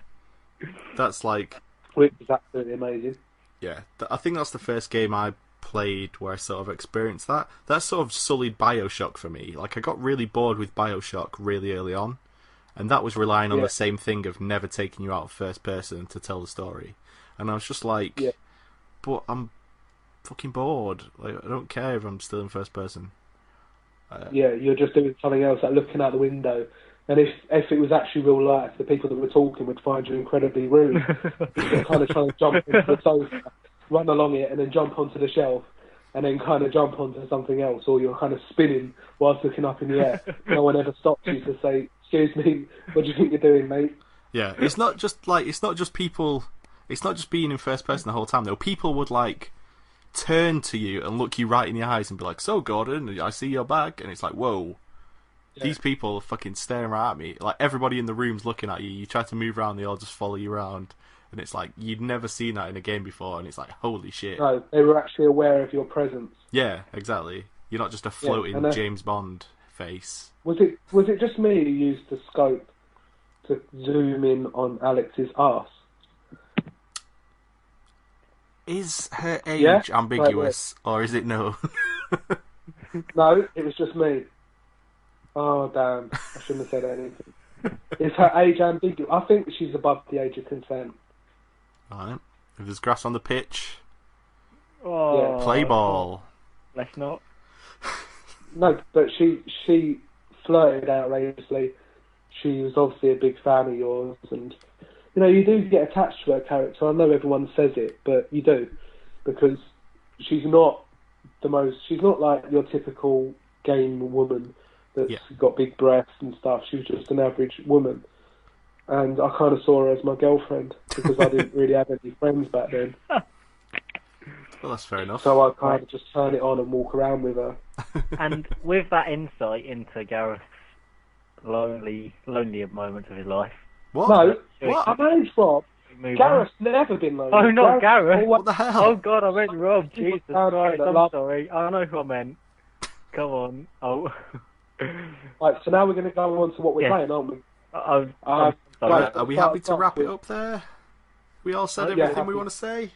That's like... Which is absolutely amazing. Yeah, I think that's the first game I played where I sort of experienced that. That sort of sullied Bioshock for me. Like, I got really bored with Bioshock really early on, and that was relying on the same thing of never taking you out of first person to tell the story. And I was just like, but I'm fucking bored. Like, I don't care if I'm still in first person. You're just doing something else, like looking out the window. And if it was actually real life, the people that were talking would find you incredibly rude. You're kind of trying to jump into the sofa, run along it, and then jump onto the shelf, and then kind of jump onto something else, or you're kind of spinning whilst looking up in the air. No one ever stops you to say, "Excuse me, what do you think you're doing, mate?" Yeah, it's not just people. It's not just being in first person the whole time though. People would like turn to you and look you right in the eyes and be like, "So Gordon, I see your bag," and it's like, whoa. Yeah. These people are fucking staring right at me. Like, everybody in the room's looking at you. You try to move around, they all just follow you around. And it's like, you'd never seen that in a game before, and it's like, holy shit. No, they were actually aware of your presence. Yeah, exactly. You're not just a floating James Bond face. Was it just me who used the scope to zoom in on Alex's arse? Is her age ambiguous, or is it no? No, it was just me. Oh, damn. I shouldn't have said anything. Is her age ambiguous? I think she's above the age of consent. Alright. If there's grass on the pitch, play ball. Let's not. No, but she flirted outrageously. She was obviously a big fan of yours, and you do get attached to her character. I know everyone says it, but you do, because she's not like your typical game woman that's got big breasts and stuff. She was just an average woman. And I kind of saw her as my girlfriend, because I didn't really have any friends back then. Well, that's fair enough. So I kind of just turn it on and walk around with her. And with that insight into Gareth's lonelier moments of his life. What? No, what? I managed Rob. Gareth's never been lonely. Oh, not Gareth. What the hell? Oh, God, I meant Rob. Jesus Christ, I'm sorry. I know who I meant. Come on. Oh. Right, so now we're going to go on to what we're playing, aren't we? Are we happy to wrap it up there? We all said everything we want to say?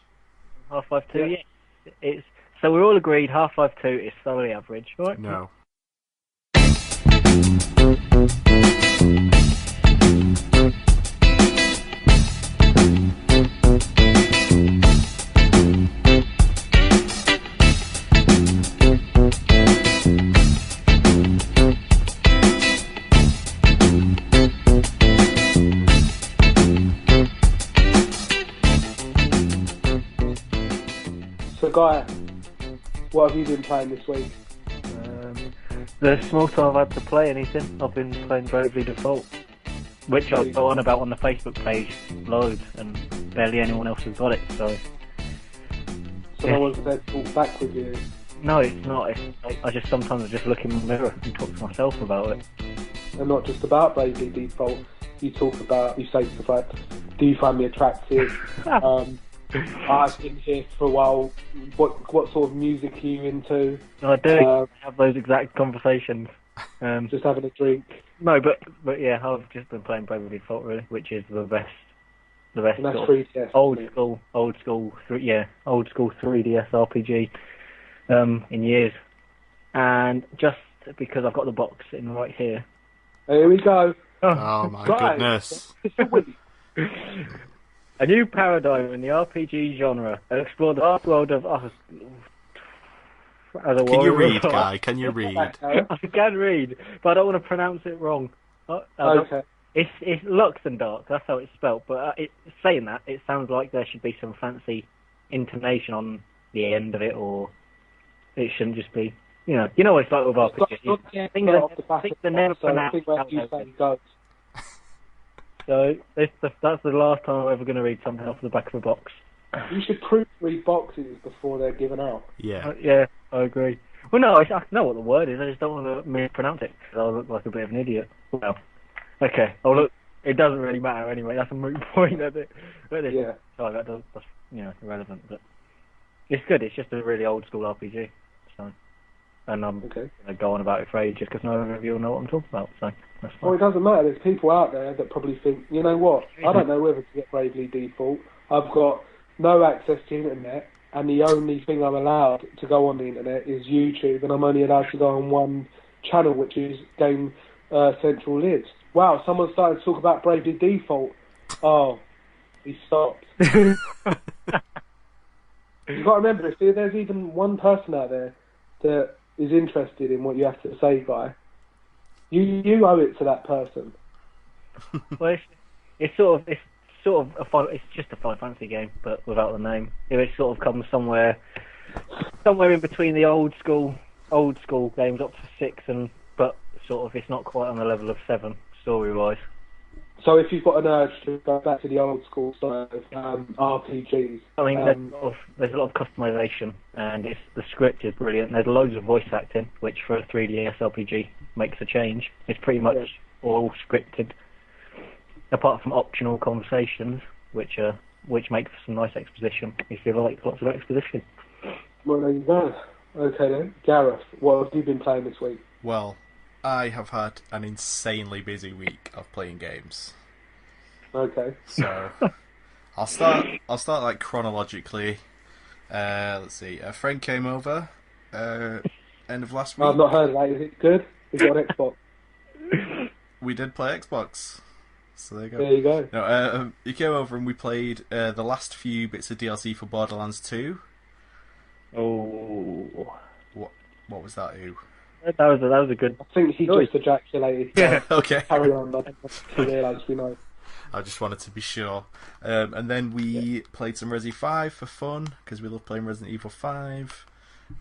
Half-Life 2, so we're all agreed Half-Life 2 is thoroughly average, right? No. So, Guy, what have you been playing this week? The small time I've had to play anything, I've been playing Bravely Default, which I've got on about on the Facebook page loads, and barely anyone else has got it, so... So no one's there to talk back with you? No, it's not. I just sometimes look in the mirror and talk to myself about it. And not just about Bravely Default, you say stuff like, do you find me attractive? I've been here for a while. What sort of music are you into? I do have those exact conversations. Just having a drink. No, but yeah, I've just been playing Bravely Default really, which is the best. And that's sort of 3DS, old school 3DS RPG in years. And just because I've got the box sitting right here. Here we go. Oh my goodness. A new paradigm in the RPG genre. Explore the vast world of us. Can you read, Guy? Can you read? I can read, but I don't want to pronounce it wrong. Okay. It's Luxembourg, that's how it's spelled, but saying that, it sounds like there should be some fancy intonation on the end of it, or it shouldn't just be, you know what it's like with RPGs. Things are never pronounced how they go. So that's the last time I'm ever going to read something off the back of a box. You should proofread boxes before they're given out. Yeah. Yeah, I agree. Well, no, I know what the word is. I just don't want to mispronounce it because I'll look like a bit of an idiot. Well, okay. I'll look. It doesn't really matter anyway. That's a moot point, isn't it? Yeah. Oh, that's irrelevant. But it's good. It's just a really old school RPG. So, and I'm Okay. gonna go on about it for ages because none of you will know what I'm talking about. So that's fine. Well, it doesn't matter. There's people out there that probably think, you know what? I don't know whether to get Bravely Default. I've got no access to internet, and the only thing I'm allowed to go on the internet is YouTube, and I'm only allowed to go on one channel, which is Gamecentral Lives. Wow, someone started to talk about Bravely Default. Oh, he stopped. You've got to remember, if there's even one person out there that is interested in what you have to say, Guy, you owe it to that person. Well, it's sort of it's just a Final Fantasy game, but without the name. It sort of comes somewhere in between the old school games up to 6, but sort of it's not quite on the level of 7 story wise. So if you've got an urge to go back to the old school style of RPGs, I mean, there's a lot of customization, and the script is brilliant. There's loads of voice acting, which for a 3DS RPG makes a change. It's pretty much all scripted, apart from optional conversations, which make for some nice exposition if you like lots of exposition. Well, there you go. Okay then, Gareth, what have you been playing this week? Well, I have had an insanely busy week of playing games. Okay. So I'll start like chronologically. Let's see. A friend came over end of last week. I've not heard of that. Is it good? We've got an Xbox. We did play Xbox. So there you go. There you go. No, he came over and we played the last few bits of DLC for Borderlands 2. Oh, What was that? Who? that was a good. I think he just ejaculated. Yeah. Okay. Carry on. I don't realise we know. I just wanted to be sure. And then we played some Resi 5 for fun because we love playing Resident Evil 5.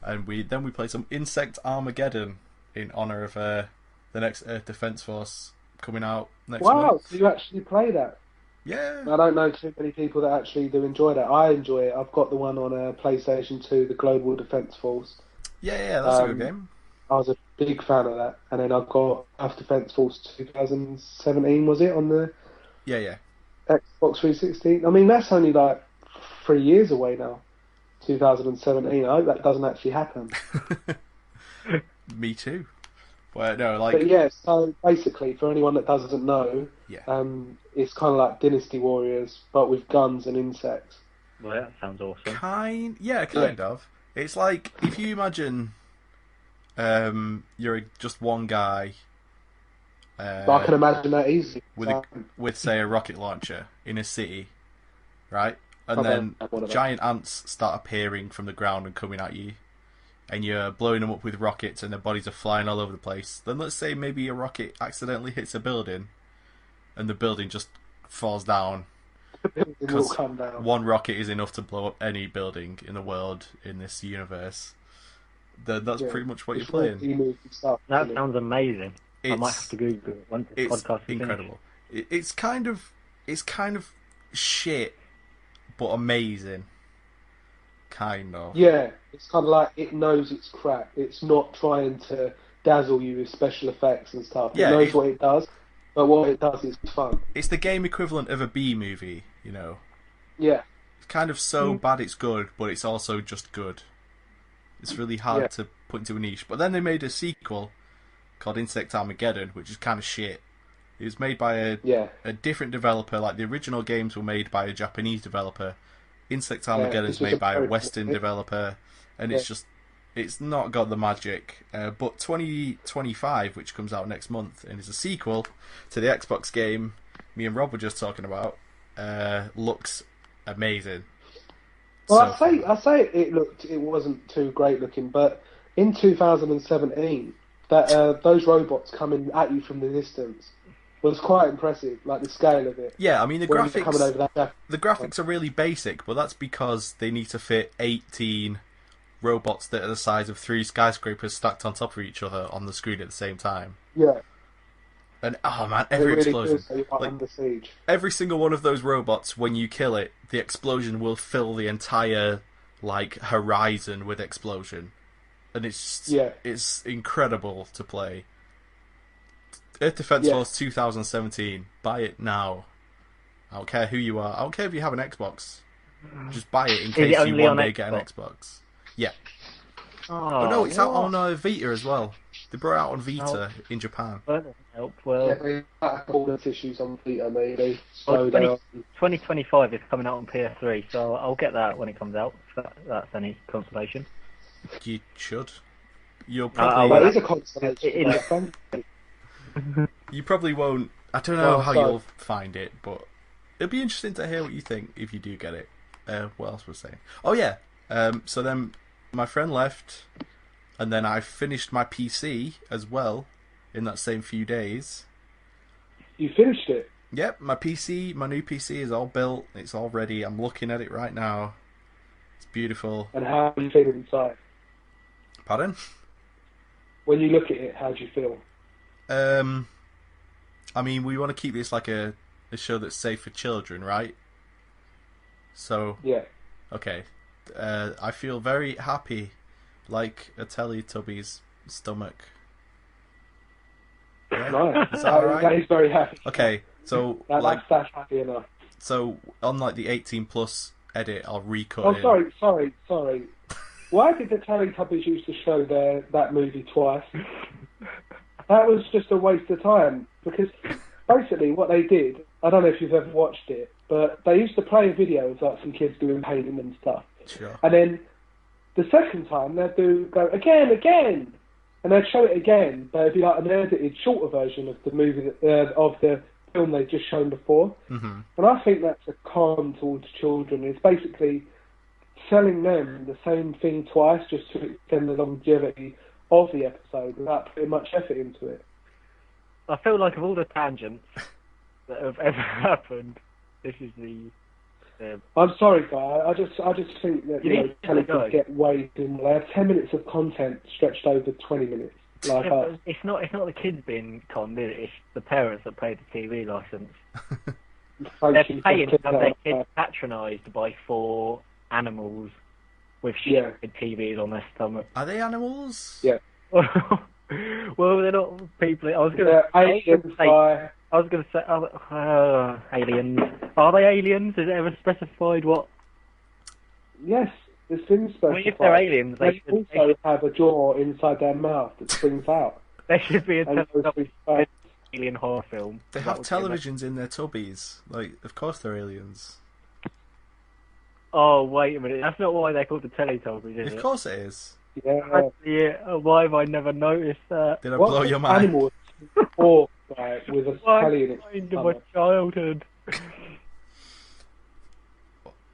And we played some Insect Armageddon in honour of the next Earth Defense Force coming out next month. Wow, so you actually play that? Yeah. I don't know too many people that actually do enjoy that. I enjoy it. I've got the one on PlayStation 2, the Global Defense Force. Yeah, that's a good game. I was a big fan of that. And then I've got Earth Defense Force 2017, was it, on the Yeah. Xbox 360? I mean, that's only like 3 years away now. 2017. I hope that doesn't actually happen. Me too. Well, no, But yeah, so basically, for anyone that doesn't know, it's kind of like Dynasty Warriors, but with guns and insects. Well, that sounds awesome. Kind of. It's like if you imagine you're just one guy. But I can imagine that easy. With say a rocket launcher in a city, right? And then giant ants start appearing from the ground and coming at you, and you're blowing them up with rockets, and their bodies are flying all over the place. Then let's say maybe a rocket accidentally hits a building, and the building just falls down. Because one rocket is enough to blow up any building in the world in this universe. That's pretty much what you're playing. That sounds amazing. I might have to Google it once this podcast is incredible. It's kind of shit, but amazing. Kind of. Yeah, it's kind of like it knows it's crap. It's not trying to dazzle you with special effects and stuff. It knows what it does, but what it does is fun. It's the game equivalent of a B movie, you know. Yeah. It's kind of so bad it's good, but it's also just good. It's really hard to put into a niche. But then they made a sequel called Insect Armageddon, which is kind of shit. It was made by a different developer. Like the original games were made by a Japanese developer. Insect Armageddon is made by a Western developer, and it's not got the magic. But 2025, which comes out next month, and is a sequel to the Xbox game me and Rob were just talking about, looks amazing. Well, I say it wasn't too great looking, but in 2017, that those robots coming at you from the distance was quite impressive, like the scale of it. Yeah, I mean the graphics. Coming over that the graphics are really basic, but that's because they need to fit 18 robots that are the size of 3 skyscrapers stacked on top of each other on the screen at the same time. Yeah. And oh man, every really explosion, like, under siege. Every single one of those robots, when you kill it, the explosion will fill the entire like horizon with explosion, and it's incredible to play. Earth Defense Force 2017. Buy it now. I don't care who you are. I don't care if you have an Xbox. Just buy it in case you one day get an Xbox. Yeah. Oh no, it's out on Vita as well. They brought it out on Vita in Japan. Well, well, they have all the issues on Vita, maybe. Well, 2025 is coming out on PS3, so I'll get that when it comes out. If that's any consolation. You should. You'll probably. That is a consolation. You probably won't. I don't know how you'll find it, but it'll be interesting to hear what you think if you do get it. What else was I saying? Oh yeah. So then my friend left, and then I finished my PC as well in that same few days. You finished it? Yep, my new PC is all built. It's all ready. I'm looking at it right now. It's beautiful. And how do you feel inside? Pardon? When you look at it, how do you feel? I mean, we want to keep this like a show that's safe for children, right? So yeah. Okay. I feel very happy, like a Teletubby's stomach. Yeah? Nice. Is that alright? That is very happy. Okay, so that's happy enough. So on like the 18+ edit, I'll recut. Oh, sorry. Why did the Teletubbies used to show that movie twice? That was just a waste of time, because basically what they did, I don't know if you've ever watched it, but they used to play a video of like some kids doing painting and stuff. Sure. And then the second time they'd go again, and they'd show it again, but it'd be like an edited, shorter version of the movie of the film they'd just shown before. Mm-hmm. And I think that's a con towards children. It's basically selling them the same thing twice just to extend the longevity of the episode without putting much effort into it. I feel like of all the tangents that have ever happened, this is the. I'm sorry, Guy. I just think that Teletubbies get way too much. They have 10 minutes of content stretched over 20 minutes. Like us. It's not the kids being conned, is it? It's the parents that pay the TV license. They're paying to have their kids patronised by 4 animals with stupid TVs on their stomach. Are they animals? Yeah. Well, they're not people. I was going to say aliens. Are they aliens? Is it ever specified what? Yes, it's been specified. Well, if they're aliens, they also have a jaw inside their mouth that springs out. There should be a alien horror film. They have televisions in their tubbies. Like, of course they're aliens. Oh, wait a minute. That's not why they're called the Teletubbies, is it? Of course it is. Yeah. Why have I never noticed that? Did I blow your mind? Animals or with a telly in its my childhood.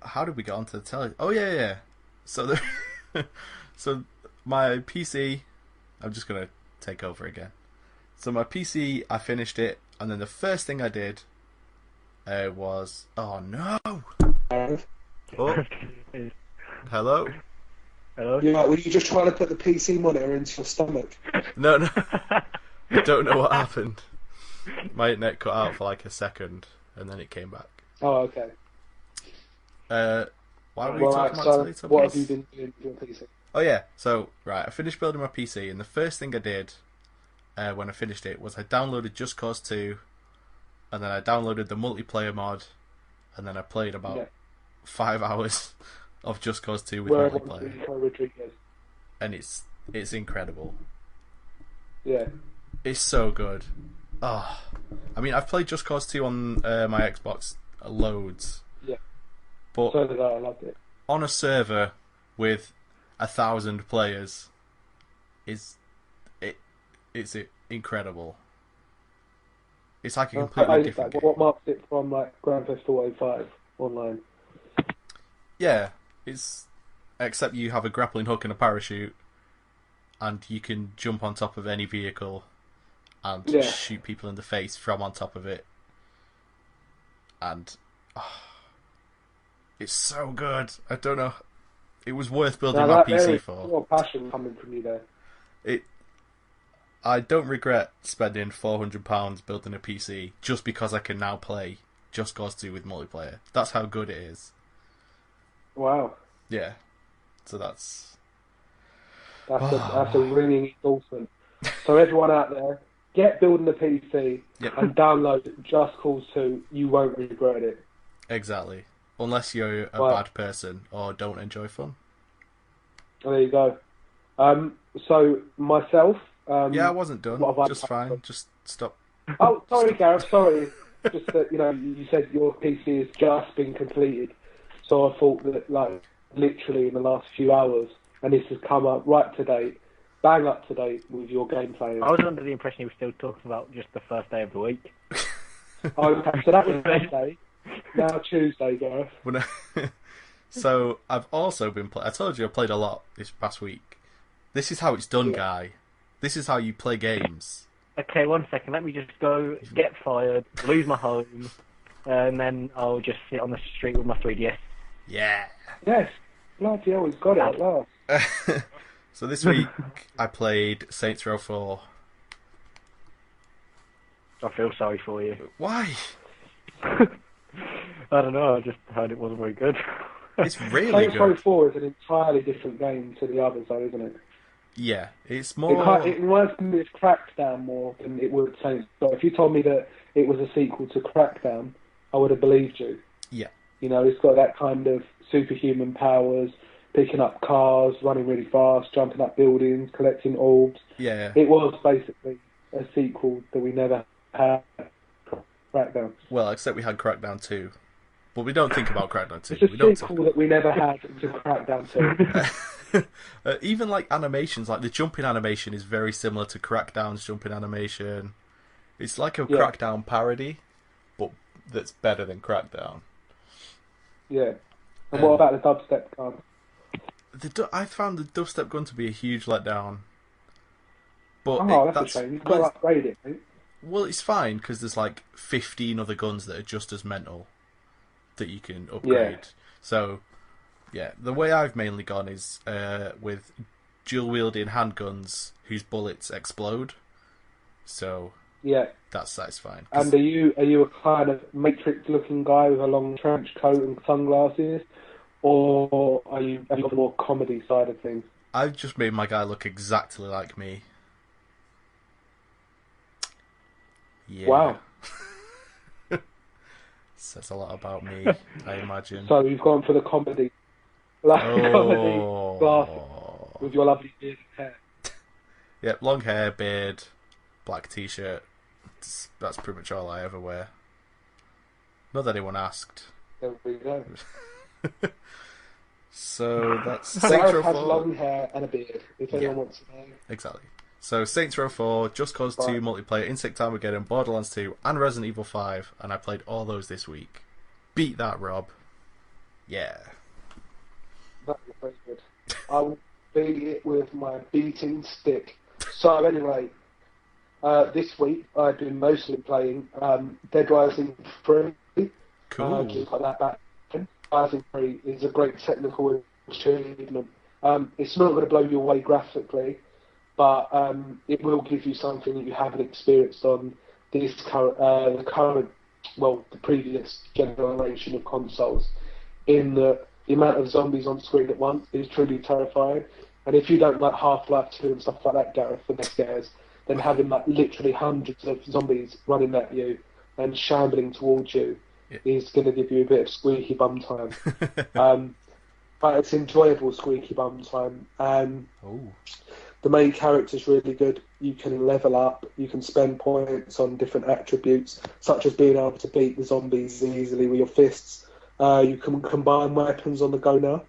How did we get onto the telly? Oh yeah. So so my PC, I'm just gonna take over again. So my PC, I finished it, and then the first thing I did was, oh no. Oh. Hello? Yeah, were you just trying to put the PC monitor into your stomach? No. I don't know what happened. My internet cut out for like a second, and then it came back. Oh, okay. Why were you talking about Teletubbies? What have you been doing with your PC? Oh yeah, so, right, I finished building my PC, and the first thing I did when I finished it was I downloaded Just Cause 2, and then I downloaded the multiplayer mod, and then I played about 5 hours of Just Cause 2 with multiplayer. And it's incredible. Yeah. It's so good. Oh, I mean, I've played Just Cause 2 on my Xbox loads. Yeah. But so did I loved it. On a server with 1,000 players, it's incredible. It's like a completely different game. What marks it from like Grand Theft Auto 5 online? Yeah, except you have a grappling hook and a parachute, and you can jump on top of any vehicle and shoot people in the face from on top of it. And it's so good. I don't know. It was worth building my PC for. More passion coming from you there. I don't regret spending £400 building a PC just because I can now play Just Cause 2 with multiplayer. That's how good it is. Wow. Yeah. So that's... That's a ringing endorsement. So everyone out there, get building a PC Yep. and download Just Cause 2. You won't regret it. Exactly. Unless you're a Right. bad person or don't enjoy fun. There you go. So myself. Yeah, I wasn't done. what have I Just played? fine. Just stop. Oh, sorry, Gareth. Sorry. Just that you said your PC has just been completed, so I thought that like literally in the last few hours, and this has come up right to date, bang up to date with your gameplay. I was under the impression you were still talking about just the first day of the week. Okay, so that was Monday. Now Tuesday, Gareth. When So I've also been I told you I played a lot this past week. This is how it's done, Guy. This is how you play games. Okay, 1 second. Let me just go get fired, lose my home, and then I'll just sit on the street with my 3DS. Yeah. Yes. Bloody hell, he's got it at last. So this week I played Saints Row 4. I feel sorry for you. Why? I don't know. I just heard it wasn't very good. It's really Saints Row good. 4 is an entirely different game to the others, though, isn't it? Yeah, it's more. It reminds me of Crackdown more than it would Saints Row. If you told me that it was a sequel to Crackdown, I would have believed you. Yeah. You know, it's got that kind of superhuman powers, picking up cars, running really fast, jumping up buildings, collecting orbs. Yeah. It was basically a sequel that we never had. Crackdown. Well, except we had Crackdown 2. But we don't think about Crackdown 2. It's a We don't sequel that we never had to Crackdown 2. Even like animations, like the jumping animation is very similar to Crackdown's jumping animation. It's like a Crackdown parody, but that's better than Crackdown. Yeah. And what about the dubstep gun? I found the dubstep gun to be a huge letdown. But Oh, that's a shame. You've got to upgrade it, mate. Well, it's fine because there's like 15 other guns that are just as mental that you can upgrade. Yeah. So, yeah, the way I've mainly gone is with dual wielding handguns whose bullets explode. So Yeah. that's satisfying. And are you a kind of Matrix-looking guy with a long trench coat and sunglasses, or have you got the more comedy side of things? I've just made my guy look exactly like me. Yeah. Wow. Says a lot about me, I imagine. So you've gone for the comedy, comedy glasses with your lovely beard and hair. Yep, long hair, beard, black t-shirt. That's pretty much all I ever wear. Not that anyone asked. There we go. So that's Saints Row Gareth has 4. long hair and a beard, if anyone wants to know. Exactly. So Saints Row 4, Just Cause 2 multiplayer, Insect Armageddon, Borderlands 2, and Resident Evil 5, and I played all those this week. Beat that, Rob. Yeah. That was very good. I will beat it with my beating stick. So anyway, this week I've been mostly playing Dead Rising 3. Cool. Just got that back. Rising 3 is a great technical achievement. It's not going to blow you away graphically, but it will give you something that you haven't experienced on this the previous generation of consoles. In the amount of zombies on screen at once is truly terrifying. And if you don't like Half-Life 2 and stuff like that, Gareth, for the scares, then having like literally hundreds of zombies running at you and shambling towards you is going to give you a bit of squeaky bum time. But it's enjoyable squeaky bum time. The main character's really good. You can level up, you can spend points on different attributes, such as being able to beat the zombies easily with your fists. You can combine weapons on the go now.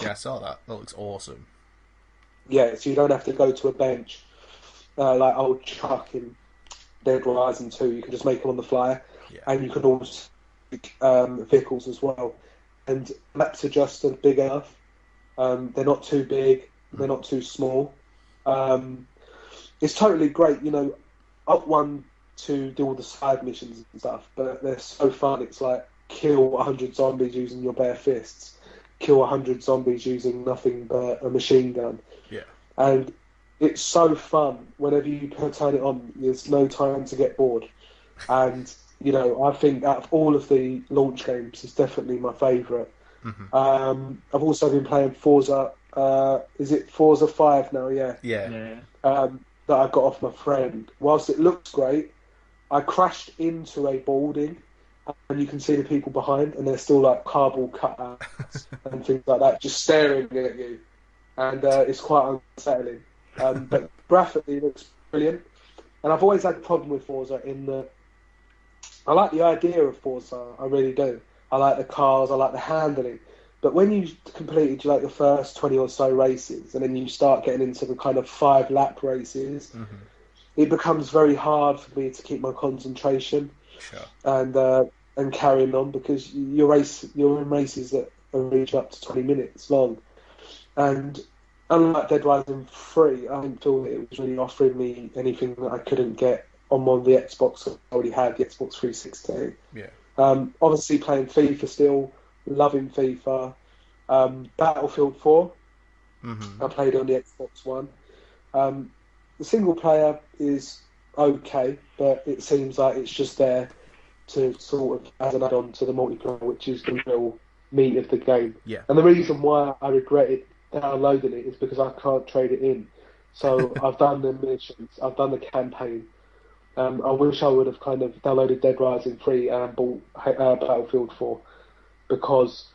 Yeah, I saw that. That looks awesome. Yeah, so you don't have to go to a bench like old Chuck in Dead Rising 2. You can just make them on the fly. Yeah. And you can also make vehicles as well. And maps are just big enough. They're not too big. They're not too small. It's totally great, you know. Up one to do all the side missions and stuff, but they're so fun. It's like kill 100 zombies using your bare fists, kill 100 zombies using nothing but a machine gun. Yeah. And it's so fun. Whenever you turn it on, there's no time to get bored. And, you know, I think out of all of the launch games, it's definitely my favourite. I've also been playing Forza. Is it Forza 5 now? Yeah. Yeah. That I got off my friend. Whilst it looks great, I crashed into a building, and you can see the people behind, and they're still like cardboard cutouts and things like that, just staring at you, and it's quite unsettling. But graphically, it looks brilliant. And I've always had a problem with Forza in that I like the idea of Forza, I really do. I like the cars, I like the handling. But when you completed like the first 20 or so races, and then you start getting into the kind of 5-lap races, it becomes very hard for me to keep my concentration and carrying on, because you're in races that are reach up to 20 minutes long. And unlike Dead Rising 3, I didn't feel that it was really offering me anything that I couldn't get on one of the Xbox that I already had, the Xbox 360. Yeah. Obviously playing FIFA still, loving FIFA. Battlefield 4, I played on the Xbox One. The single player is okay, but it seems like it's just there to sort of as an add-on to the multiplayer, which is the real meat of the game. Yeah. And the reason why I regretted downloading it is because I can't trade it in. So I've done the missions, I've done the campaign. I wish I would have kind of downloaded Dead Rising 3 and bought Battlefield 4, because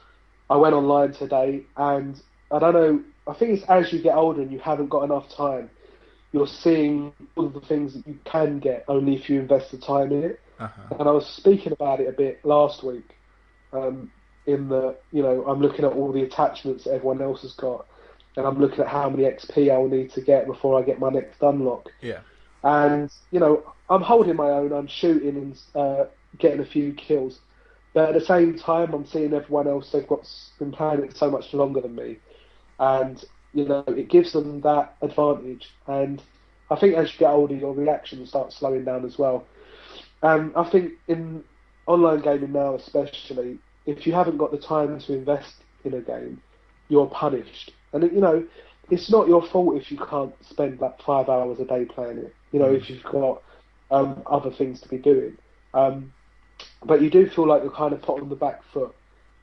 I went online today, and I don't know, I think it's as you get older and you haven't got enough time, you're seeing all of the things that you can get only if you invest the time in it. And I was speaking about it a bit last week, in the, I'm looking at all the attachments that everyone else has got, and I'm looking at how many XP I'll need to get before I get my next unlock. Yeah. And, I'm holding my own, I'm shooting and getting a few kills. But at the same time, I'm seeing everyone else, they've been playing it so much longer than me. And, it gives them that advantage. And I think as you get older, your reactions start slowing down as well. I think in online gaming now especially, if you haven't got the time to invest in a game, you're punished. And, it's not your fault if you can't spend like 5 hours a day playing it, if you've got other things to be doing. But you do feel like you're kind of put on the back foot,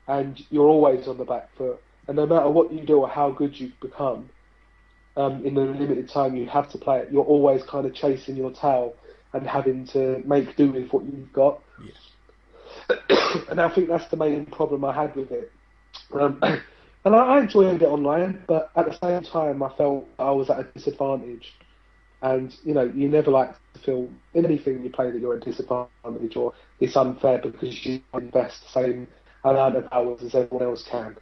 and you're always on the back foot. And no matter what you do or how good you've become, in the limited time you have to play it, you're always kind of chasing your tail and having to make do with what you've got. Yeah. And I think that's the main problem I had with it. And I enjoyed it online, but at the same time I felt I was at a disadvantage. And, you never like to feel in anything you play that you're at a disadvantage or it's unfair because you invest the same amount of hours as everyone else can.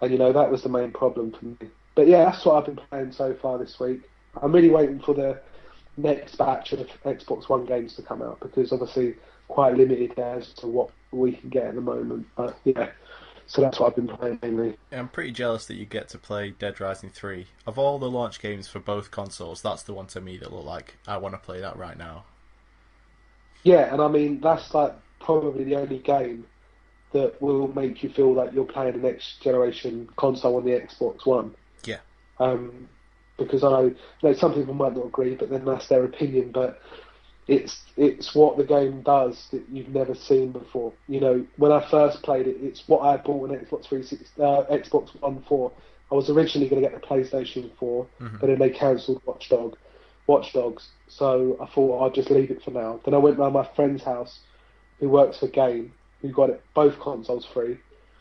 And, that was the main problem for me. But yeah, that's what I've been playing so far this week. I'm really waiting for the next batch of Xbox One games to come out, because obviously quite limited as to what we can get at the moment. But yeah, so that's what I've been playing mainly. I'm pretty jealous that you get to play Dead Rising 3. Of all the launch games for both consoles, that's the one to me that look like I want to play that right now. Yeah, and I mean, that's like probably the only game that will make you feel like you're playing the next generation console on the Xbox One. Yeah. Because I know some people might not agree, but then that's their opinion. But it's what the game does that you've never seen before. When I first played it, it's what I bought an Xbox 360, Xbox One for. I was originally going to get the PlayStation 4, but then they cancelled Watch Dogs. So I thought I'd just leave it for now. Then I went round my friend's house, who works for Game, who got it both consoles free.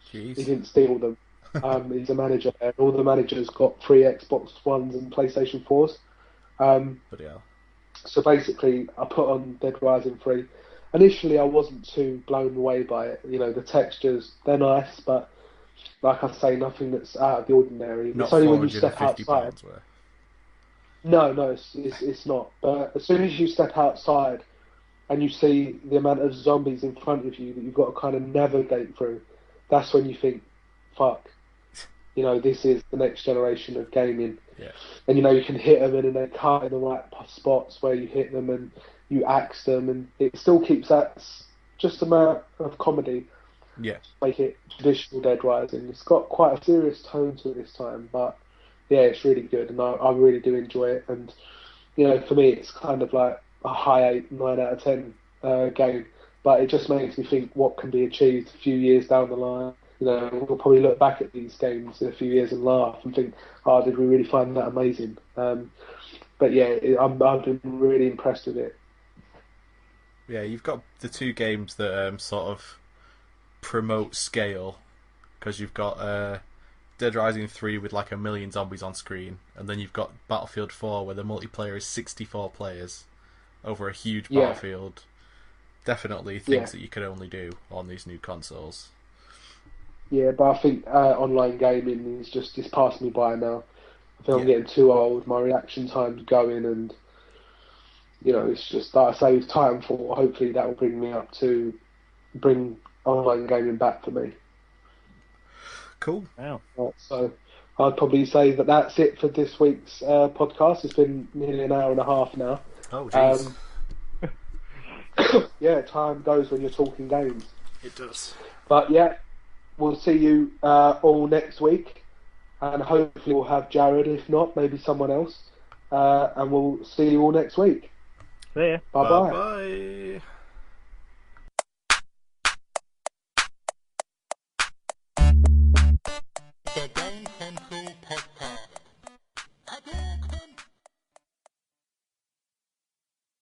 Jeez. He didn't steal them. He's a manager there. All the managers got free Xbox Ones and PlayStation 4s. Bloody hell. So basically, I put on Dead Rising 3. Initially, I wasn't too blown away by it. The textures, they're nice, but like I say, nothing that's out of the ordinary. Not it's only when you step £450 outside. worth. No, it's not. But as soon as you step outside and you see the amount of zombies in front of you that you've got to kind of navigate through, that's when you think, fuck. This is the next generation of gaming. Yeah. And, you can hit them and they cut in the right spots where you hit them and you axe them, and it still keeps that just amount of comedy. Yeah. Make it traditional Dead Rising. It's got quite a serious tone to it this time, but yeah, it's really good, and I really do enjoy it. And, for me, it's kind of like a high 8, 9 out of 10 game, but it just makes me think what can be achieved a few years down the line You know, we'll probably look back at these games in a few years and laugh and think, "Oh, did we really find that amazing?" But yeah, I've been really impressed with it. Yeah, you've got the two games that sort of promote scale, because you've got Dead Rising 3 with like 1 million zombies on screen, and then you've got Battlefield 4 where the multiplayer is 64 players over a huge Yeah. battlefield. Definitely things that you could only do on these new consoles. Yeah, but I think online gaming is just it's passed me by now. I think I'm Yeah. getting too old. My reaction time's going, and you know, it's just like I say with Titanfall. Hopefully, that will bring online gaming back for me. Cool. Wow. Right, so I'd probably say that that's it for this week's podcast. It's been nearly an hour and a half now. Oh, jeez. Yeah, time goes when you're talking games. It does. But yeah, we'll see you all next week, and hopefully we'll have Jared. If not, maybe someone else. And we'll see you all next week. See ya. Bye bye. Bye-bye. The Gamecentral Podcast.